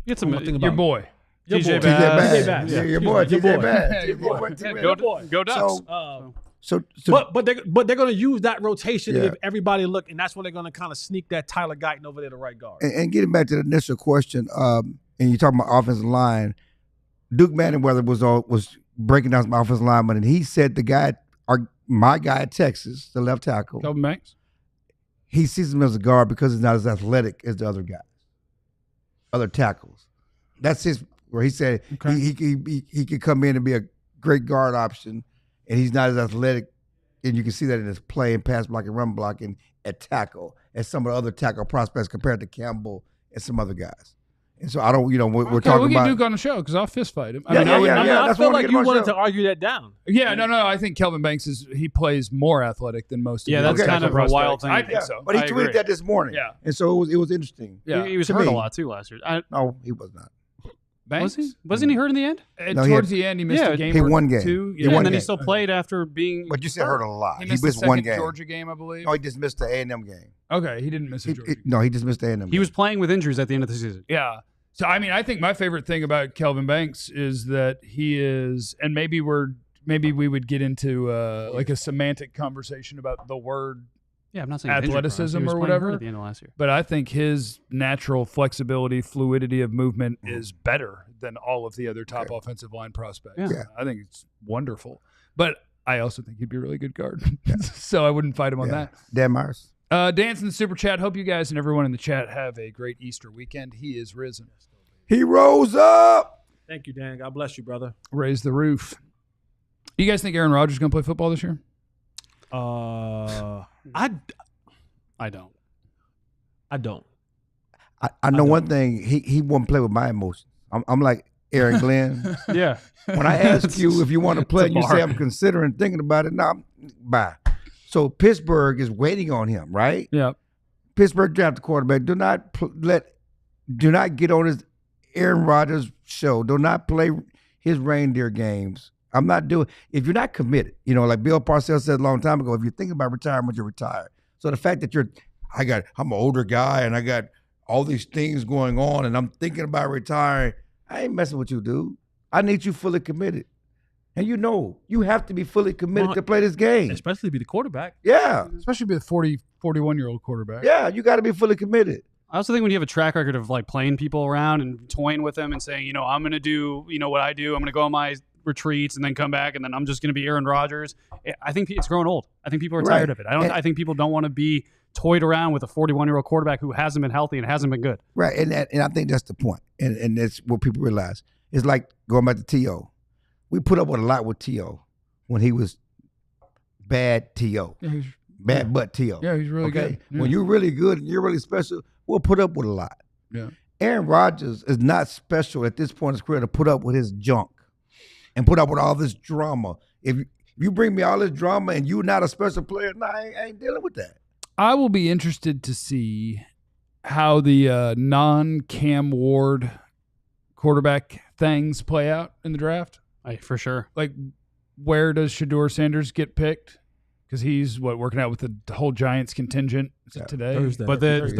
Get some one thing Your about boy. TJ TJ Bass. Bass. Bass. Yeah, your Excuse boy, me, your TJ boy. Bass. Your boy. Go Ducks. So But they're going to use that rotation to Yeah. give everybody a look, and that's when they're going to kind of sneak that Tyler Guyton over there to right guard. and getting back to the initial question, and you talking about offensive line, Duke Manningweather was breaking down some offensive linemen, and he said my guy at Texas, the left tackle, Kelvin Banks. he sees him as a guard because he's not as athletic as the other guys, other tackles. That's where he said he could come in and be a great guard option, and he's not as athletic, and you can see that in his play and pass blocking, run blocking at tackle as some of the other tackle prospects compared to Campbell and some other guys. And so I don't, we're Okay, talking we'll get about. Duke on the show because I'll fist fight him. Yeah, I that's felt what like we you get on wanted show. to argue that down. no. I think Kelvin Banks he plays more athletic than most. Yeah, of the that's other kind of a prospects. wild thing. I think Yeah, so. but he I tweeted agree. that this morning. Yeah. And so it was interesting. Yeah. He was To hurt a me. lot too last year. No, he was not. Banks? Was he? Wasn't he hurt in the end? No, he Towards had- the end, he missed a game. He or won game. two. He Yeah, won and then he game. still played after being. But you said hurt a lot. He He missed, missed the one second game. Georgia game, I believe. No, he just missed the A&M game. Okay, he didn't miss a Georgia game. He just missed the A&M game. He was playing with injuries at the end of the season. Yeah. So, I mean, I think my favorite thing about Kelvin Banks is that he is, and maybe we would get into like a semantic conversation about the word, Yeah, I'm not saying injury Athleticism prone. He was or playing whatever. hurt at the end of last year. but I think his natural flexibility, fluidity of movement is better than all of the other top offensive line prospects. Yeah. I think it's wonderful. But I also think he'd be a really good guard. So I wouldn't fight him on that. Dan Myers. Dance in the Super Chat. Hope you guys and everyone in the chat have a great Easter weekend. He is risen. He rose up. Thank you, Dan. God bless you, brother. Raise the roof. You guys think Aaron Rodgers is going to play football this year? I don't. I know one thing. He won't play with my emotions. I'm like Aaron Glenn. Yeah. When I ask you if you want to play, you say I'm considering thinking about it. No, bye. So Pittsburgh is waiting on him, right? Yeah. Pittsburgh drafted quarterback. Do not get on his Aaron Rodgers show. Do not play his reindeer games. I'm not doing. If you're not committed, like Bill Parcells said a long time ago, if you're thinking about retirement, you're retired. So the fact that I'm an older guy and I got all these things going on and I'm thinking about retiring, I ain't messing with you, dude. I need you fully committed. And you have to be fully committed to play this game. Especially be the quarterback. Yeah. Especially be the 41-year-old quarterback. Yeah, you got to be fully committed. I also think when you have a track record of like playing people around and toying with them and saying, I'm going to do, what I do. I'm going to go on my retreats and then come back and then I'm just going to be Aaron Rodgers. I think it's growing old. I think people are tired of it. I think people don't want to be toyed around with a 41-year-old quarterback who hasn't been healthy and hasn't been good. Right, and I think that's the point. And that's what people realize. It's like going back to T.O. We put up with a lot with T.O. when he was bad T.O. Yeah, bad butt T.O. Yeah, he's really good. Yeah. When you're really good and you're really special, we'll put up with a lot. Yeah. Aaron Rodgers is not special at this point in his career to put up with his junk and put up with all this drama. If you bring me all this drama and you're not a special player, I ain't dealing with that. I will be interested to see how the non-Cam Ward quarterback things play out in the draft. For sure. Like, where does Shedeur Sanders get picked? Because he's working out with the whole Giants contingent today. Thursday.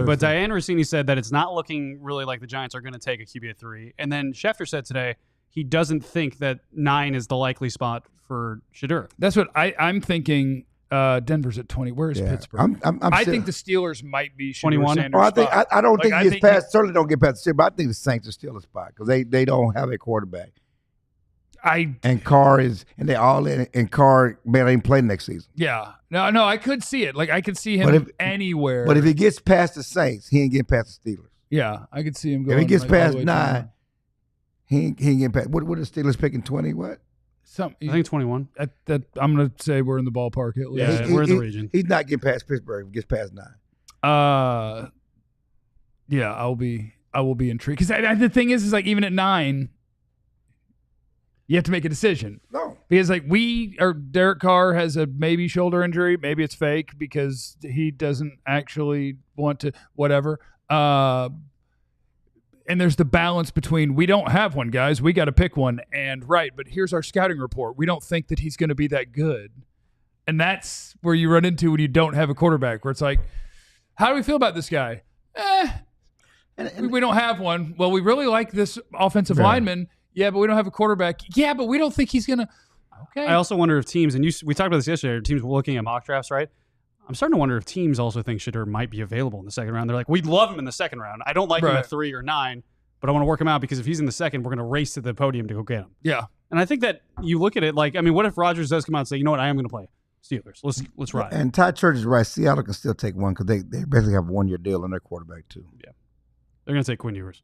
But Diane Rossini said that it's not looking really like the Giants are going to take a QB at 3. And then Schefter said today he doesn't think that 9 is the likely spot for Shedeur. That's what I'm thinking. Denver's at 20. Where is Pittsburgh? I think the Steelers might be Shedeur 21. Sanders' spot. I don't think he gets past. Certainly don't get past the Steelers, but I think the Saints are still a spot because they don't have a quarterback. And Carr is, and they all in, and Carr ain't play next season. Yeah, no, I could see it. Like I could see him anywhere. But if he gets past the Saints, he ain't getting past the Steelers. Yeah, I could see him going. If he gets past 9, he ain't getting past. What are the Steelers picking? 20? What? I think 21. I'm gonna say we're in the ballpark at least. Yeah, we're in the region. He's not getting past Pittsburgh if he gets past 9. Yeah, I will be intrigued because the thing is like even at 9. You have to make a decision. No. Because Derek Carr has a maybe shoulder injury. Maybe it's fake because he doesn't actually want to, whatever. And there's the balance between we don't have one, guys. We got to pick one. And but here's our scouting report. We don't think that he's going to be that good. And that's where you run into when you don't have a quarterback, where it's like, how do we feel about this guy? We don't have one. Well, we really like this offensive lineman. Yeah, but we don't have a quarterback. Yeah, but we don't think he's going to. Okay. I also wonder if teams, and we talked about this yesterday, teams were looking at mock drafts, right? I'm starting to wonder if teams also think Shedeur might be available in the second round. They're like, we'd love him in the second round. I don't like him at 3 or 9, but I want to work him out because if he's in the second, we're going to race to the podium to go get him. Yeah. And I think that you look at it like, what if Rodgers does come out and say, you know what, I am going to play Steelers. Let's ride. And Ty Church is right. Seattle can still take one because they basically have a 1-year deal on their quarterback too. Yeah. They're going to take Quinn Ewers.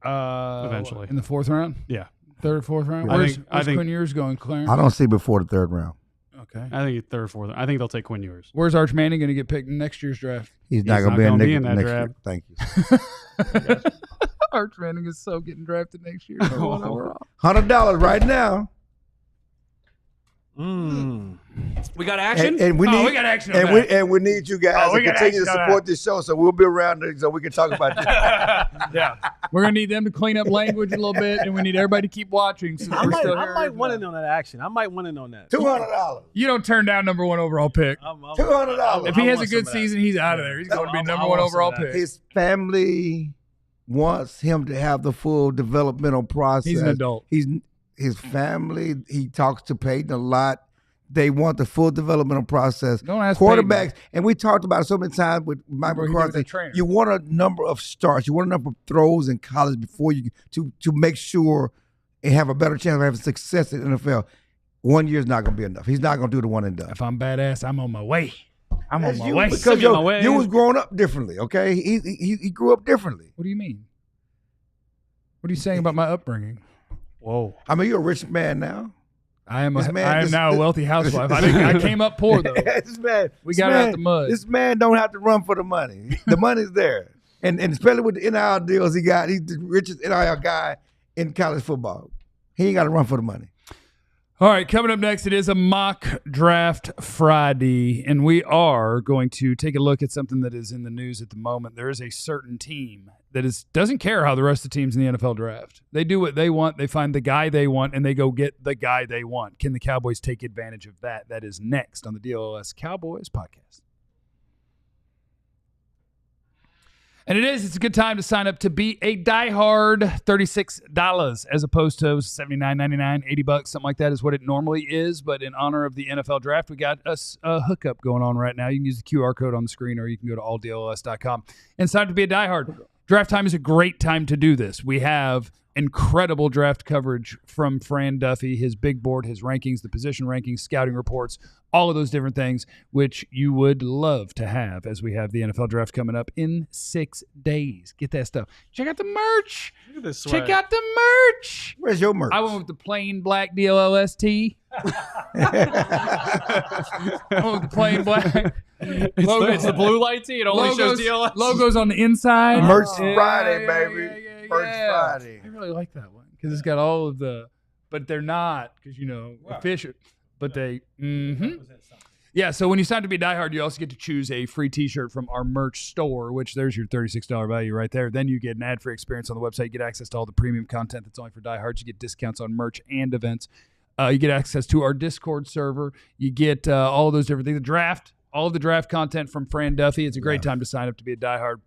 Eventually. In the 4th round? Yeah. 3rd or 4th round? I think Quinn Ewers going, Clarence? I don't see before the 3rd round. Okay. I think 3rd or 4th. I think they'll take Quinn Ewers. Where's Arch Manning going to get picked in next year's draft? He's not going to be in that next draft. Thank you. Arch Manning is so getting drafted next year. $100 right now. We got action? And we we got action. And we need you guys to continue to support this show, so we'll be around so we can talk about this. Yeah. We're going to need them to clean up language a little bit, and we need everybody to keep watching. I might want in on that action. I might want in on that. $200. You don't turn down number 1 overall pick. $200. If he has a good season, he's out of there. He's going to be number 1 overall pick. His family wants him to have the full developmental process. He's an adult. His family, he talks to Peyton a lot. They want the full developmental process. Don't ask quarterbacks, Peyton. And we talked about it so many times with Mike McCarthy. You want a number of starts. You want a number of throws in college before you to make sure and have a better chance of having success in the NFL. 1 year is not going to be enough. He's not going to do the one and done. If I'm badass, I'm on my way. I'm on my way. Because you was growing up differently, okay? He grew up differently. What do you mean? What are you saying about my upbringing? Whoa. I mean, you're a rich man now. I am now a wealthy housewife. I came up poor though. We got out the mud. This man don't have to run for the money. The money's there, and especially with the NIL deals he got, he's the richest NIL guy in college football. He ain't got to run for the money. All right, coming up next, it is a mock draft Friday, and we are going to take a look at something that is in the news at the moment. There is a certain team that doesn't care how the rest of the teams in the NFL draft. They do what they want. They find the guy they want, and they go get the guy they want. Can the Cowboys take advantage of that? That is next on the DLLS Cowboys podcast. And it's a good time to sign up to be a diehard. $36 as opposed to $79.99, $80, something like that is what it normally is. But in honor of the NFL draft, we got a hookup going on right now. You can use the QR code on the screen, or you can go to alldlls.com and sign up to be a diehard. Draft time is a great time to do this. We have incredible draft coverage from Fran Duffy, his big board, his rankings, the position rankings, scouting reports, all of those different things, which you would love to have as we have the NFL draft coming up in 6 days. Get that stuff. Check out the merch. Look at this Check swag. out the merch. Where's your merch? I went with the plain black DLLS tee. I went with the plain black. It's the blue light tee. It only shows DLS. Logos on the inside. Merch Friday, baby. Merch yeah. Friday. I really like that one because it's got all of the, but they're not because efficient. But they, yeah. So when you sign to be a diehard, you also get to choose a free T-shirt from our merch store, which there's your $36 value right there. Then you get an ad-free experience on the website. You get access to all the premium content that's only for diehards. You get discounts on merch and events. You get access to our Discord server. You get all of those different things. The draft, all of the draft content from Fran Duffy. It's a great time to sign up to be a diehard,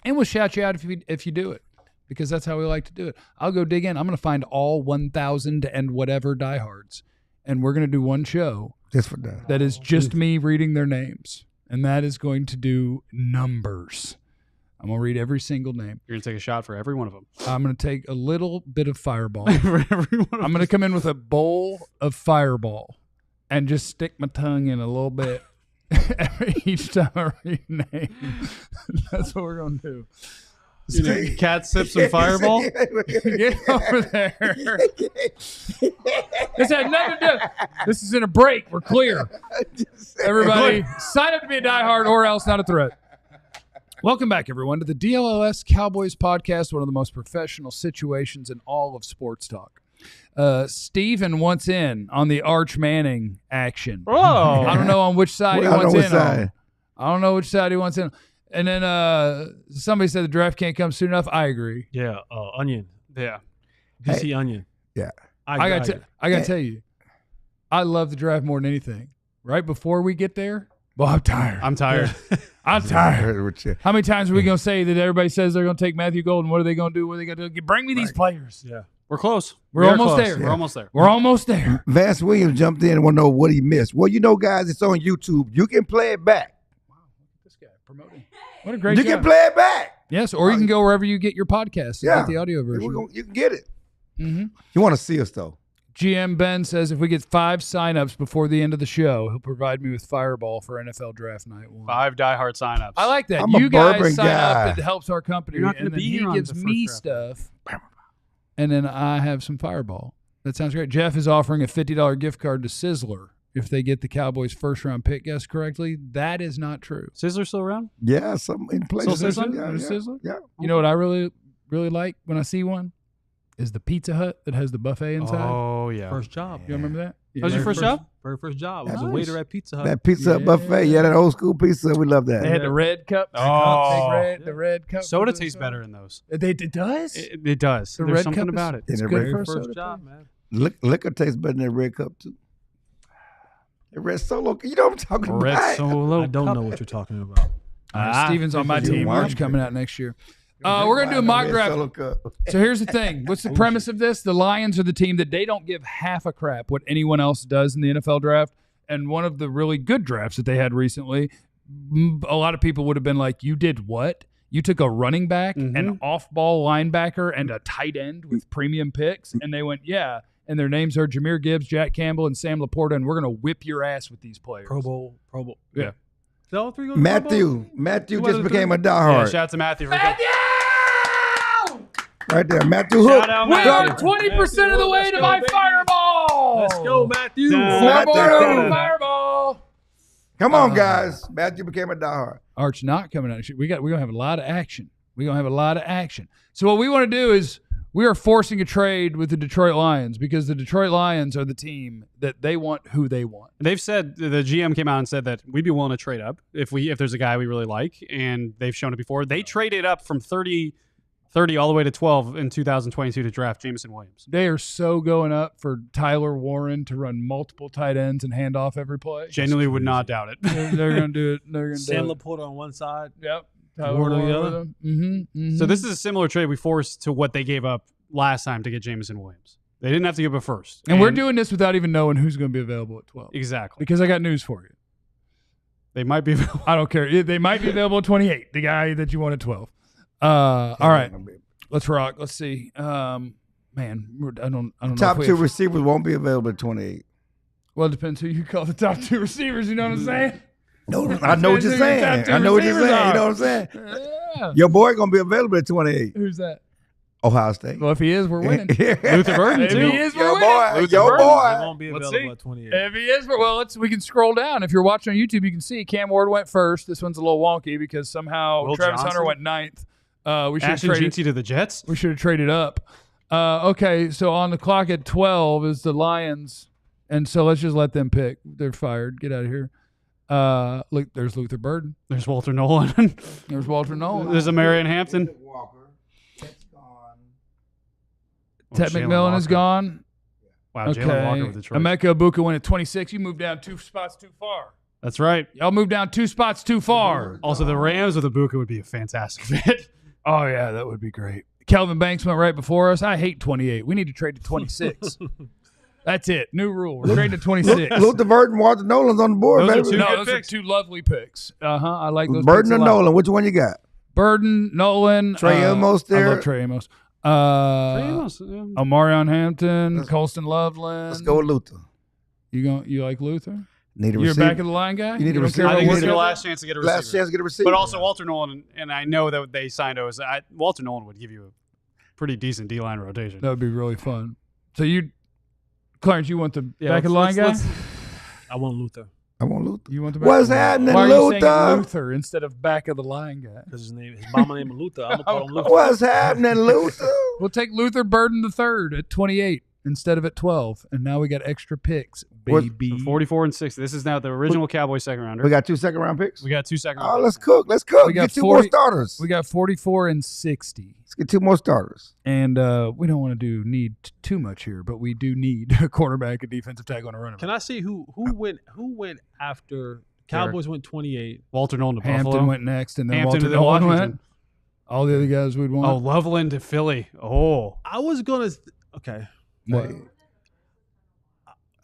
and we'll shout you out if you do it, because that's how we like to do it. I'll go dig in. I'm going to find all 1,000 and whatever diehards, and we're going to do one show just for that. That is just me reading their names, and that is going to do numbers. I'm going to read every single name. You're going to take a shot for every one of them. I'm going to take a little bit of Fireball. For every one of I'm going to come in with a bowl of Fireball and just stick my tongue in a little bit each time I read a name. That's what we're going to do. Cat sips some Fireball. Get over there. This had nothing to do. This is in a break. We're clear. Everybody, sign up to be a diehard or else not a threat. Welcome back, everyone, to the DLLS Cowboys podcast, one of the most professional situations in all of sports talk. Steven wants in on the Arch Manning action. Oh. I don't know on which side he wants in on. I don't know which side he wants in on. And then somebody said the draft can't come soon enough. I agree. Yeah, Onion. Yeah. DC Onion. Yeah. I got to tell you, I love the draft more than anything. Right before we get there, well, I'm tired. I'm tired. I'm tired. How many times are we going to say that everybody says they're going to take Matthew Golden? What are they going to do? What are they going to do? Bring me these players. Yeah. We're close. We're almost close. there. We're almost there. We're almost there. Vance Williams jumped in and want to know what he missed. Well, guys, it's on YouTube. You can play it back. Wow, look at this guy promoting. What a great You job. can play it back. Yes, or you can go wherever you get your podcast and get the audio version. You can get it. Mm-hmm. You want to see us, though. GM Ben says if we get 5 signups before the end of the show, he'll provide me with Fireball for NFL Draft Night 1. 5 diehard signups. I like that. I'm you a guys bourbon sign guy. up. It helps our company. You're not And gonna then be he here on gives the me first stuff. And then I have some Fireball. That sounds great. Jeff is offering a $50 gift card to Sizzler if they get the Cowboys' first-round pick guess correctly. That is not true. Sizzler still around? Yeah, some in place. Still sizzling? Sizzler? Yeah. You know what I really, really like when I see one? Is the Pizza Hut that has the buffet inside. Oh, yeah. First job. You remember that? That was your first job? Very first job. I was Nice. a waiter at Pizza Hut. That pizza buffet. Yeah, that old school pizza. We love that. They had the red cup. Oh. The red cup. Soda tastes better in those. It does? It does. The There's red something cup about it. It's And good the for red a First soda job, thing. man. Liquor tastes better than that red cup, too. The red solo. You know what I'm talking Red about? Solo. I don't know what you're talking about. Steven's on my because you're team. white. Merch coming out next year. We're going to do a mock Red draft. Solo cup. So here's the thing. What's the premise of this? The Lions are the team that they don't give half a crap what anyone else does in the NFL draft. And one of the really good drafts that they had recently, a lot of people would have been like, you did what? You took a running back, an off-ball linebacker, and a tight end with premium picks? And they went, yeah. And their names are Jahmyr Gibbs, Jack Campbell, and Sam Laporta, and we're going to whip your ass with these players. Pro Bowl. Yeah. Did all 3 go to Pro Bowl? Matthew Who just was the became a third? Yeah, diehard. shout out to Matthew. Right there. Matthew Hook. Shout out We Matthew. are 20% of the way to my Fireball. Let's go, Fireball. Come on, guys. Matthew became a diehard. Arch not coming out. We're going to have a lot of action. So what we want to do is we are forcing a trade with the Detroit Lions because the Detroit Lions are the team that they want who they want. They've said, the GM came out and said that we'd be willing to trade up if there's a guy we really like, and they've shown it before. They traded up from 30 all the way to 12 in 2022 to draft Jameson Williams. They are so going up for Tyler Warren to run multiple tight ends and hand off every play. Genuinely would not doubt it. They're going to do it. They're going to do Sam it. Laporta on one side. Yep. Tyler Warren on the Warren other. with them. So this is a similar trade we forced to what they gave up last time to get Jameson Williams. They didn't have to give up first. And we're doing this without even knowing who's going to be available at 12. Exactly. Because I got news for you. They might be available. I don't care. They might be available at 28, the guy that you want at 12. All right. Let's rock. Let's see. Man, I don't know. Top two receivers won't be available at 28. Well, it depends who you call the top two receivers. You know what I'm saying? No, I know what you're saying. You know what I'm saying? Yeah. Your boy going to be available at 28. Who's that? Ohio State. Well, if he is, we're winning. Luther Burden, If too. he is, Your we're winning. boy. Your He boy. won't be Let's available see. at 28. If he is, well, we can scroll down. If you're watching on YouTube, you can see Cam Ward went first. This one's a little wonky because somehow Will Travis Johnson? Hunter went ninth. We should have Ashton traded. GT to the Jets. We should have traded up. Okay, so on the clock at 12 is the Lions, and so let's just let them pick. They're fired. Get out of here. Look, there's Luther Burden. There's Walter Nolan. There's Walter Nolan. There's a Marion Hampton. Ted Jalen McMillan is Walker. gone. Wow, Jalen Walker with Detroit. Emeka Ibuka went at 26. You moved down 2 spots too far. That's right. Y'all moved down 2 spots too far. Also, the Rams with Ibuka would be a fantastic fit. Oh, yeah, that would be great. Kelvin Banks went right before us. I hate 28. We need to trade to 26. That's it. New rule. We're trading to 26. Luther Burden, Walter Nolan's on the board, Those are baby. two No, good those picks. are 2 lovely picks. I like those Burden picks or a lot. Nolan? Which one you got? Burden, Nolan. Trey Amos there? I love Trey Amos. Ramos, yeah. Omarion Hampton, Colston Loveland. Let's go with Luther. You like Luther? Need a You're receiver. back of the line guy? You need a don't receiver. care I about think What this is Luther? your last chance to get a receiver. Last chance to get a receiver. But also Walter Nolan, and I know that they signed us. Walter Nolan would give you a pretty decent D-line rotation. That would be really fun. So Clarence, you want the Yeah, back of the line guy? I want Luther I want Luther. You want the back What's of the line? happening, Why are you Luther? saying Luther instead of back of the line guy? because his mama name is Luther. I'm gonna call him Luther. What's happening, Luther? We'll take Luther Burden III at 28 instead of at 12, and now we got extra picks, What- baby. 44 and 60. This is now the original Cowboys second rounder. We got 2 second-round picks? We got 2 second Oh, rounders. let's cook. Let's cook. We got Get 2 more 40 starters. We got 44 and 60. Let's get 2 more starters. And we don't want to need too much here, but we do need a quarterback, a defensive tackle, and a running back. Can I see who went after Cowboys went 28? Walter Nolan to Hampton Buffalo. went next, and then Hampton Walter to the Nolan Washington. went. All the other guys we'd want. Oh, Loveland to Philly. Oh. I was gonna. Okay. What?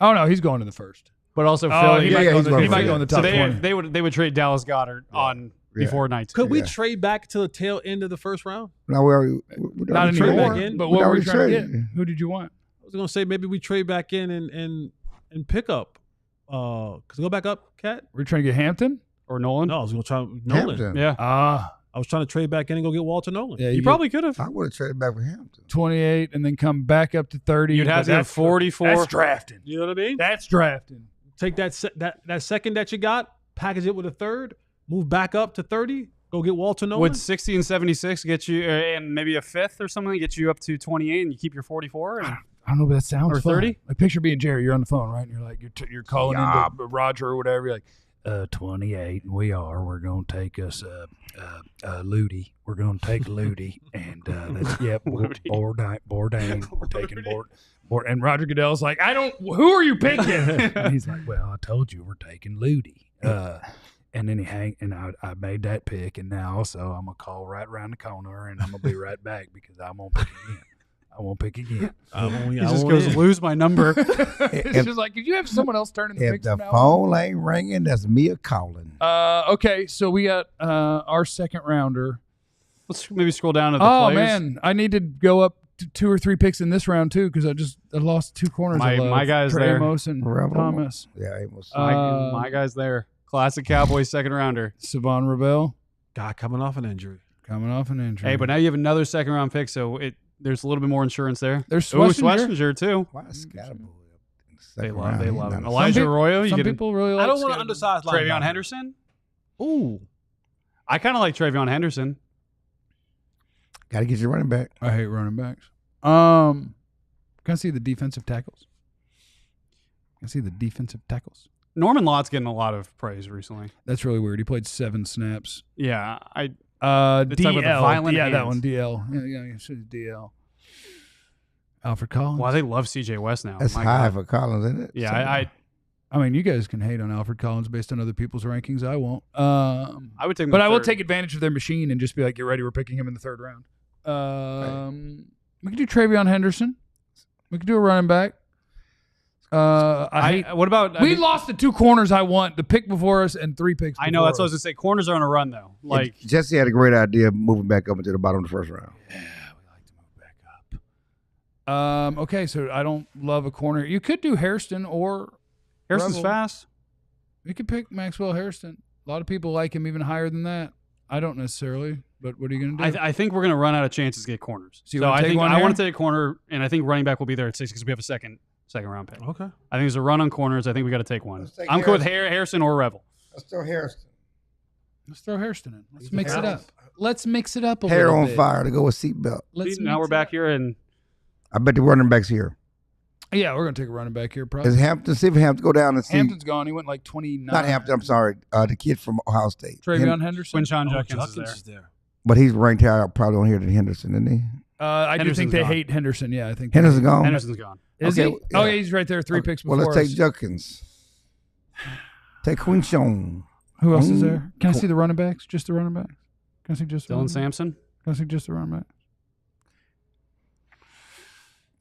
Oh no, he's going in the first. But also Oh, Philly. he might yeah, go in he's the, going he might first. go in the So top 20. they would trade Dallas Goddard on before night. Could we Yeah. trade back to the tail end of the first round? No, we already Not traded. anymore. back in. But We what were we already trying to get? traded. Who did you want? I was gonna say maybe we trade back in and pick up. Cause go back up, Cat. Were you trying to get Hampton? Or Nolan. No, I was gonna try Nolan. Hampton. Yeah. I was trying to trade back in and go get Walter Nolan. Yeah, You probably could have. I would have traded back with Hampton. 28 and then come back up to 30. You'd have but to have that's 44. That's drafting. You know what I mean? That's drafting. Take that second that you got, package it with a third, move back up to 30, go get Walter Nolan. Would 60 and 76 get you, and maybe a fifth or something, get you up to 28 and you keep your 44? And I don't know, but that sounds Or fun. 30? Like picture being Jerry. You're on the phone, right? And you're like, you're calling into Roger or whatever. You're like, 28, and we're gonna take us Ludi. We're gonna take Ludi, and that's Bourdain. We're taking Bourdain. And Roger Goodell's like, who are you picking? And he's like, well, I told you we're taking Ludi. And then I made that pick, and now also I'm gonna call right around the corner, and I'm gonna be right back because I'm gonna pick again. I won't pick again. he just goes, lose my number. It's just like, if you have someone else turning the If picks the from now on? phone ain't ringing, that's Mia calling. Okay, so we got our second rounder. Let's maybe scroll down to the Oh players. man, I need to go up to 2 or 3 picks in this round too because I lost 2 corners. I love. My guy's Trey there. Amos and Rebel. Thomas. Yeah, Amos. My guy's there. Classic Cowboys second rounder. Savon Rebel God coming off an injury. coming off an injury. Hey, but now you have another second round pick, so there's a little bit more insurance there. There's Ooh, Schlesinger. Schlesinger too. Why is Scatterboy up They love him. Some Elijah Arroyo. Some people really like. I don't want to undersize Travion linebacker. Henderson. Ooh. I kind of like Travion Henderson. Got to get your running back. I hate running backs. Can I see the defensive tackles? Can I see the defensive tackles? Norman Lott's getting a lot of praise recently. That's really weird. He played 7 snaps. Yeah, DL. talking about the violent that hands. one. DL. Yeah, DL. Alfred Collins. Wow, they love CJ West now. That's My high God. for Collins, isn't it? Yeah, I mean, you guys can hate on Alfred Collins based on other people's rankings. I won't. I would take him. But in I will third. take advantage of their machine and just be like, get ready, we're picking him in the 3rd round. We could do Travion Henderson. We could do a running back. What about? We lost the 2 corners I want, the pick before us and 3 picks before I know that's what I was us. gonna say. Corners are on a run though. Like Jesse had a great idea of moving back up into the bottom of the 1st round. Yeah, we like to move back up. Okay, so I don't love a corner. You could do Hairston or Harrison's Rebel. fast. You could pick Maxwell Hairston. A lot of people like him even higher than that. I don't necessarily, but what are you going to do? I think we're gonna run out of chances to get corners. So you So wanna I take think one I here? want to take a corner, and I think running back will be there at 6 because we have a second round pick. Okay. I think there's a run on corners. I think we got to take one. Let's take I'm cool with Harrison or Rebel. Let's throw Harrison. Let's throw Hairston in. Let's He's mix it Harris. up. Let's mix it up a Hair little on bit. fire to go with seatbelt. Let's Now we're mix it back up. here, and I bet the running back's here. Yeah, we're going to take a running back here probably. Is Hampton? See if Hampton go down and see. Hampton's gone. He went like 29. Not Hampton. I'm sorry. The kid from Ohio State. Travion Henderson. Quinshawn Oh, Judkins is there. there. But he's ranked higher probably on here than Henderson, isn't he? I do Henderson's think they gone. hate Henderson. Yeah, I think Henderson's gone. Henderson's gone. Is Okay, he? yeah. Oh, yeah, he's right there. 3 picks before Well, let's take us. Judkins. Take Quinshawn. Who else is Mm. there? Can I see the running backs? Just the running backs? Can I see just the running Dylan backs? Sampson. Can I see just the running backs?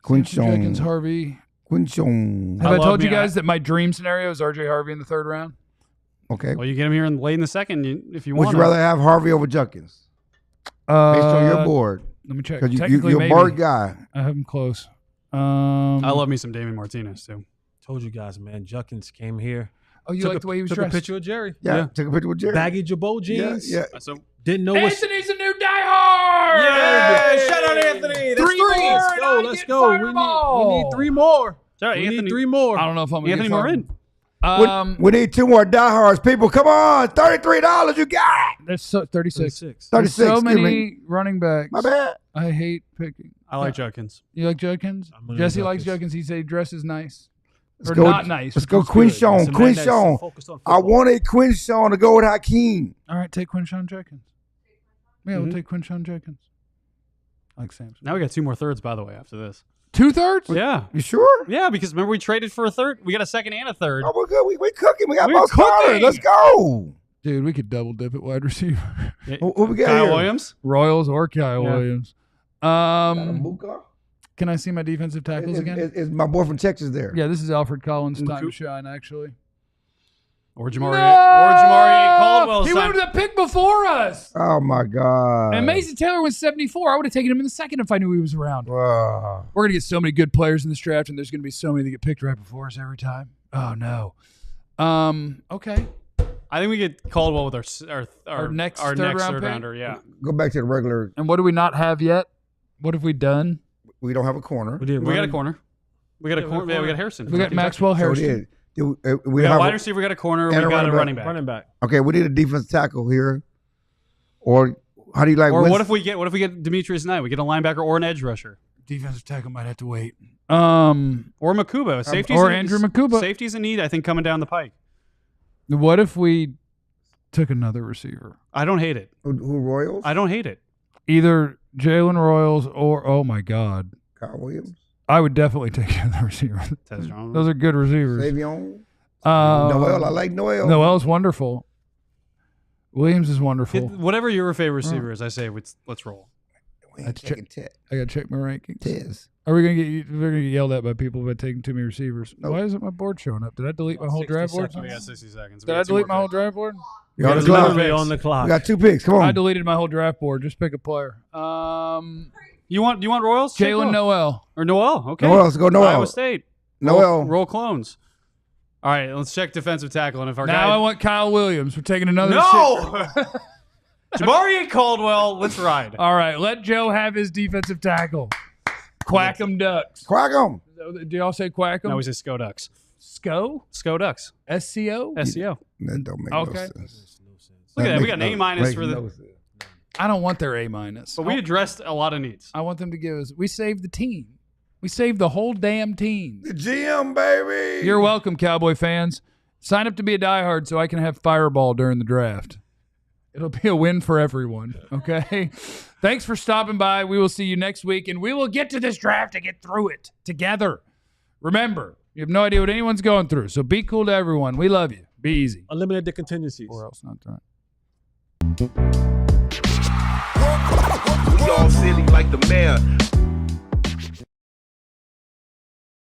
Jenkins, Quinshawn. Harvey. Quinshawn. Have I I, love told you being- guys that my dream scenario is RJ Harvey in the 3rd round? Okay. Well, you get him here late in the second if you Would want. you rather have Harvey over Judkins? Based on your board. Let me check. Because Technically, you're a maybe. board guy. I have him close. I love me some Damon Martinez too. Told you guys, man. Judkins came here. Oh, you took like a, the way he was took dressed? a picture of Jerry. Yeah. Take a picture with Jerry. Baggy Jabot jeans. Yeah. So Didn't know what. Anthony's a new diehard! Yeah, shout out Anthony. That's 3 more Let's and go. I Let's get go. Fireball. We need 3 more. sorry, We Anthony. need 3 more. I don't know if I'm going to Anthony get Morin. We need 2 more diehards. People, come on. $33 you got. There's 36. 36. There's 36. so excuse many me. running backs. My bad. I hate picking. I like Judkins. You like Judkins? I'm gonna Jesse go likes Judkins. Judkins. He said he dresses nice. Let's Or go. not nice. Let's go which is good. Quinshawn. It's a man that's Quinshawn. focused on I football. wanted Quinshawn to go with Hakeem. All right, take Quinshawn Judkins. Yeah, Mhm. we'll take Quinshawn Judkins. I like Samson. Now we got 2 more thirds, by the way, after this. 2/3? Yeah. You sure? Yeah, because remember we traded for a third. We got a second and a third. Oh, we're good. We cooking. We got We're both starters. cooking. Let's go. Dude, we could double dip at wide receiver. Who we got Kyle here? Williams. Royals or Kyle Yeah. Williams. Muka? Can I see my defensive tackles again? Is my boy from Texas there? Yeah, this is Alfred Collins' time to Mukau. shine, actually. Or Jamari Caldwell's He time. went to the pick before us. Oh, my God. And Mason Taylor was 74. I would have taken him in the second if I knew he was around. Wow. We're going to get so many good players in this draft, and there's going to be so many that get picked right before us every time. Oh, no. Okay. I think we get Caldwell with our next third third-round pick? rounder. Yeah. Go back to the regular. And what do we not have yet? What have we done? We don't have a corner. We did We got a running- corner. We got a Yeah, corner. we Yeah, got we a got Harrison. We from got Kentucky. Maxwell So Harrison. We got a have wide a- receiver. We got a corner. We and a got a running running back. running back. Okay, we need a defensive tackle here. Or how do you like? Or Winston? what if we get Demetrius Knight? We get a linebacker or an edge rusher. Defensive tackle might have to wait. Or Makuba. Safety's or in- Andrew Makuba. Safety's in need, I think, coming down the pike. What if we took another receiver? I don't hate it. Who Royals? I don't hate it. Either Jalen Royals or, oh my God, Kyle Williams. I would definitely take another receiver. Tez Johnson. Those are good receivers. Savion. Uh, Noel. I like Noel. Noel's wonderful. Williams is wonderful. Whatever your favorite receiver is, I say let's roll. We ain't Let's taking Ted. I gotta check my rankings. Tez. Are we gonna get? We're gonna get yelled at by people by taking too many receivers. Nope. Why isn't my board showing up? Did I delete my whole 60 draft board? seconds. We got 60 seconds. Did I delete my whole draft board? You're on the Yeah, clock. literally on the clock. We got 2 picks. Come I on. deleted my whole draft board. Just pick a player. You want Royals? Take Jalen Royals. Noel. Or Noel? Okay. Noel. Let's go Noel. Iowa State. Noel. Roll clones. All right, let's check defensive tackle. And if our Now guy I want Kyle Williams. We're taking another. no, Jamari Caldwell. Let's ride. All right, let Joe have his defensive tackle. Quack 'em ducks. Quack 'em. Do y'all say Quackum? No, we say Scoducks. Scoducks. SCO? SCO. That don't make no sense. Look at that. We got an A- for the. I don't want their A-. But we addressed a lot of needs. I want them to give us. We saved the team. We saved the whole damn team. The GM, baby. You're welcome, Cowboy fans. Sign up to be a diehard so I can have Fireball during the draft. It'll be a win for everyone, okay? Thanks for stopping by. We will see you next week, and we will get to this draft and get through it together. Remember, you have no idea what anyone's going through, so be cool to everyone. We love you. Be easy. Eliminate the contingencies. Or else not trying. We all silly like the mayor.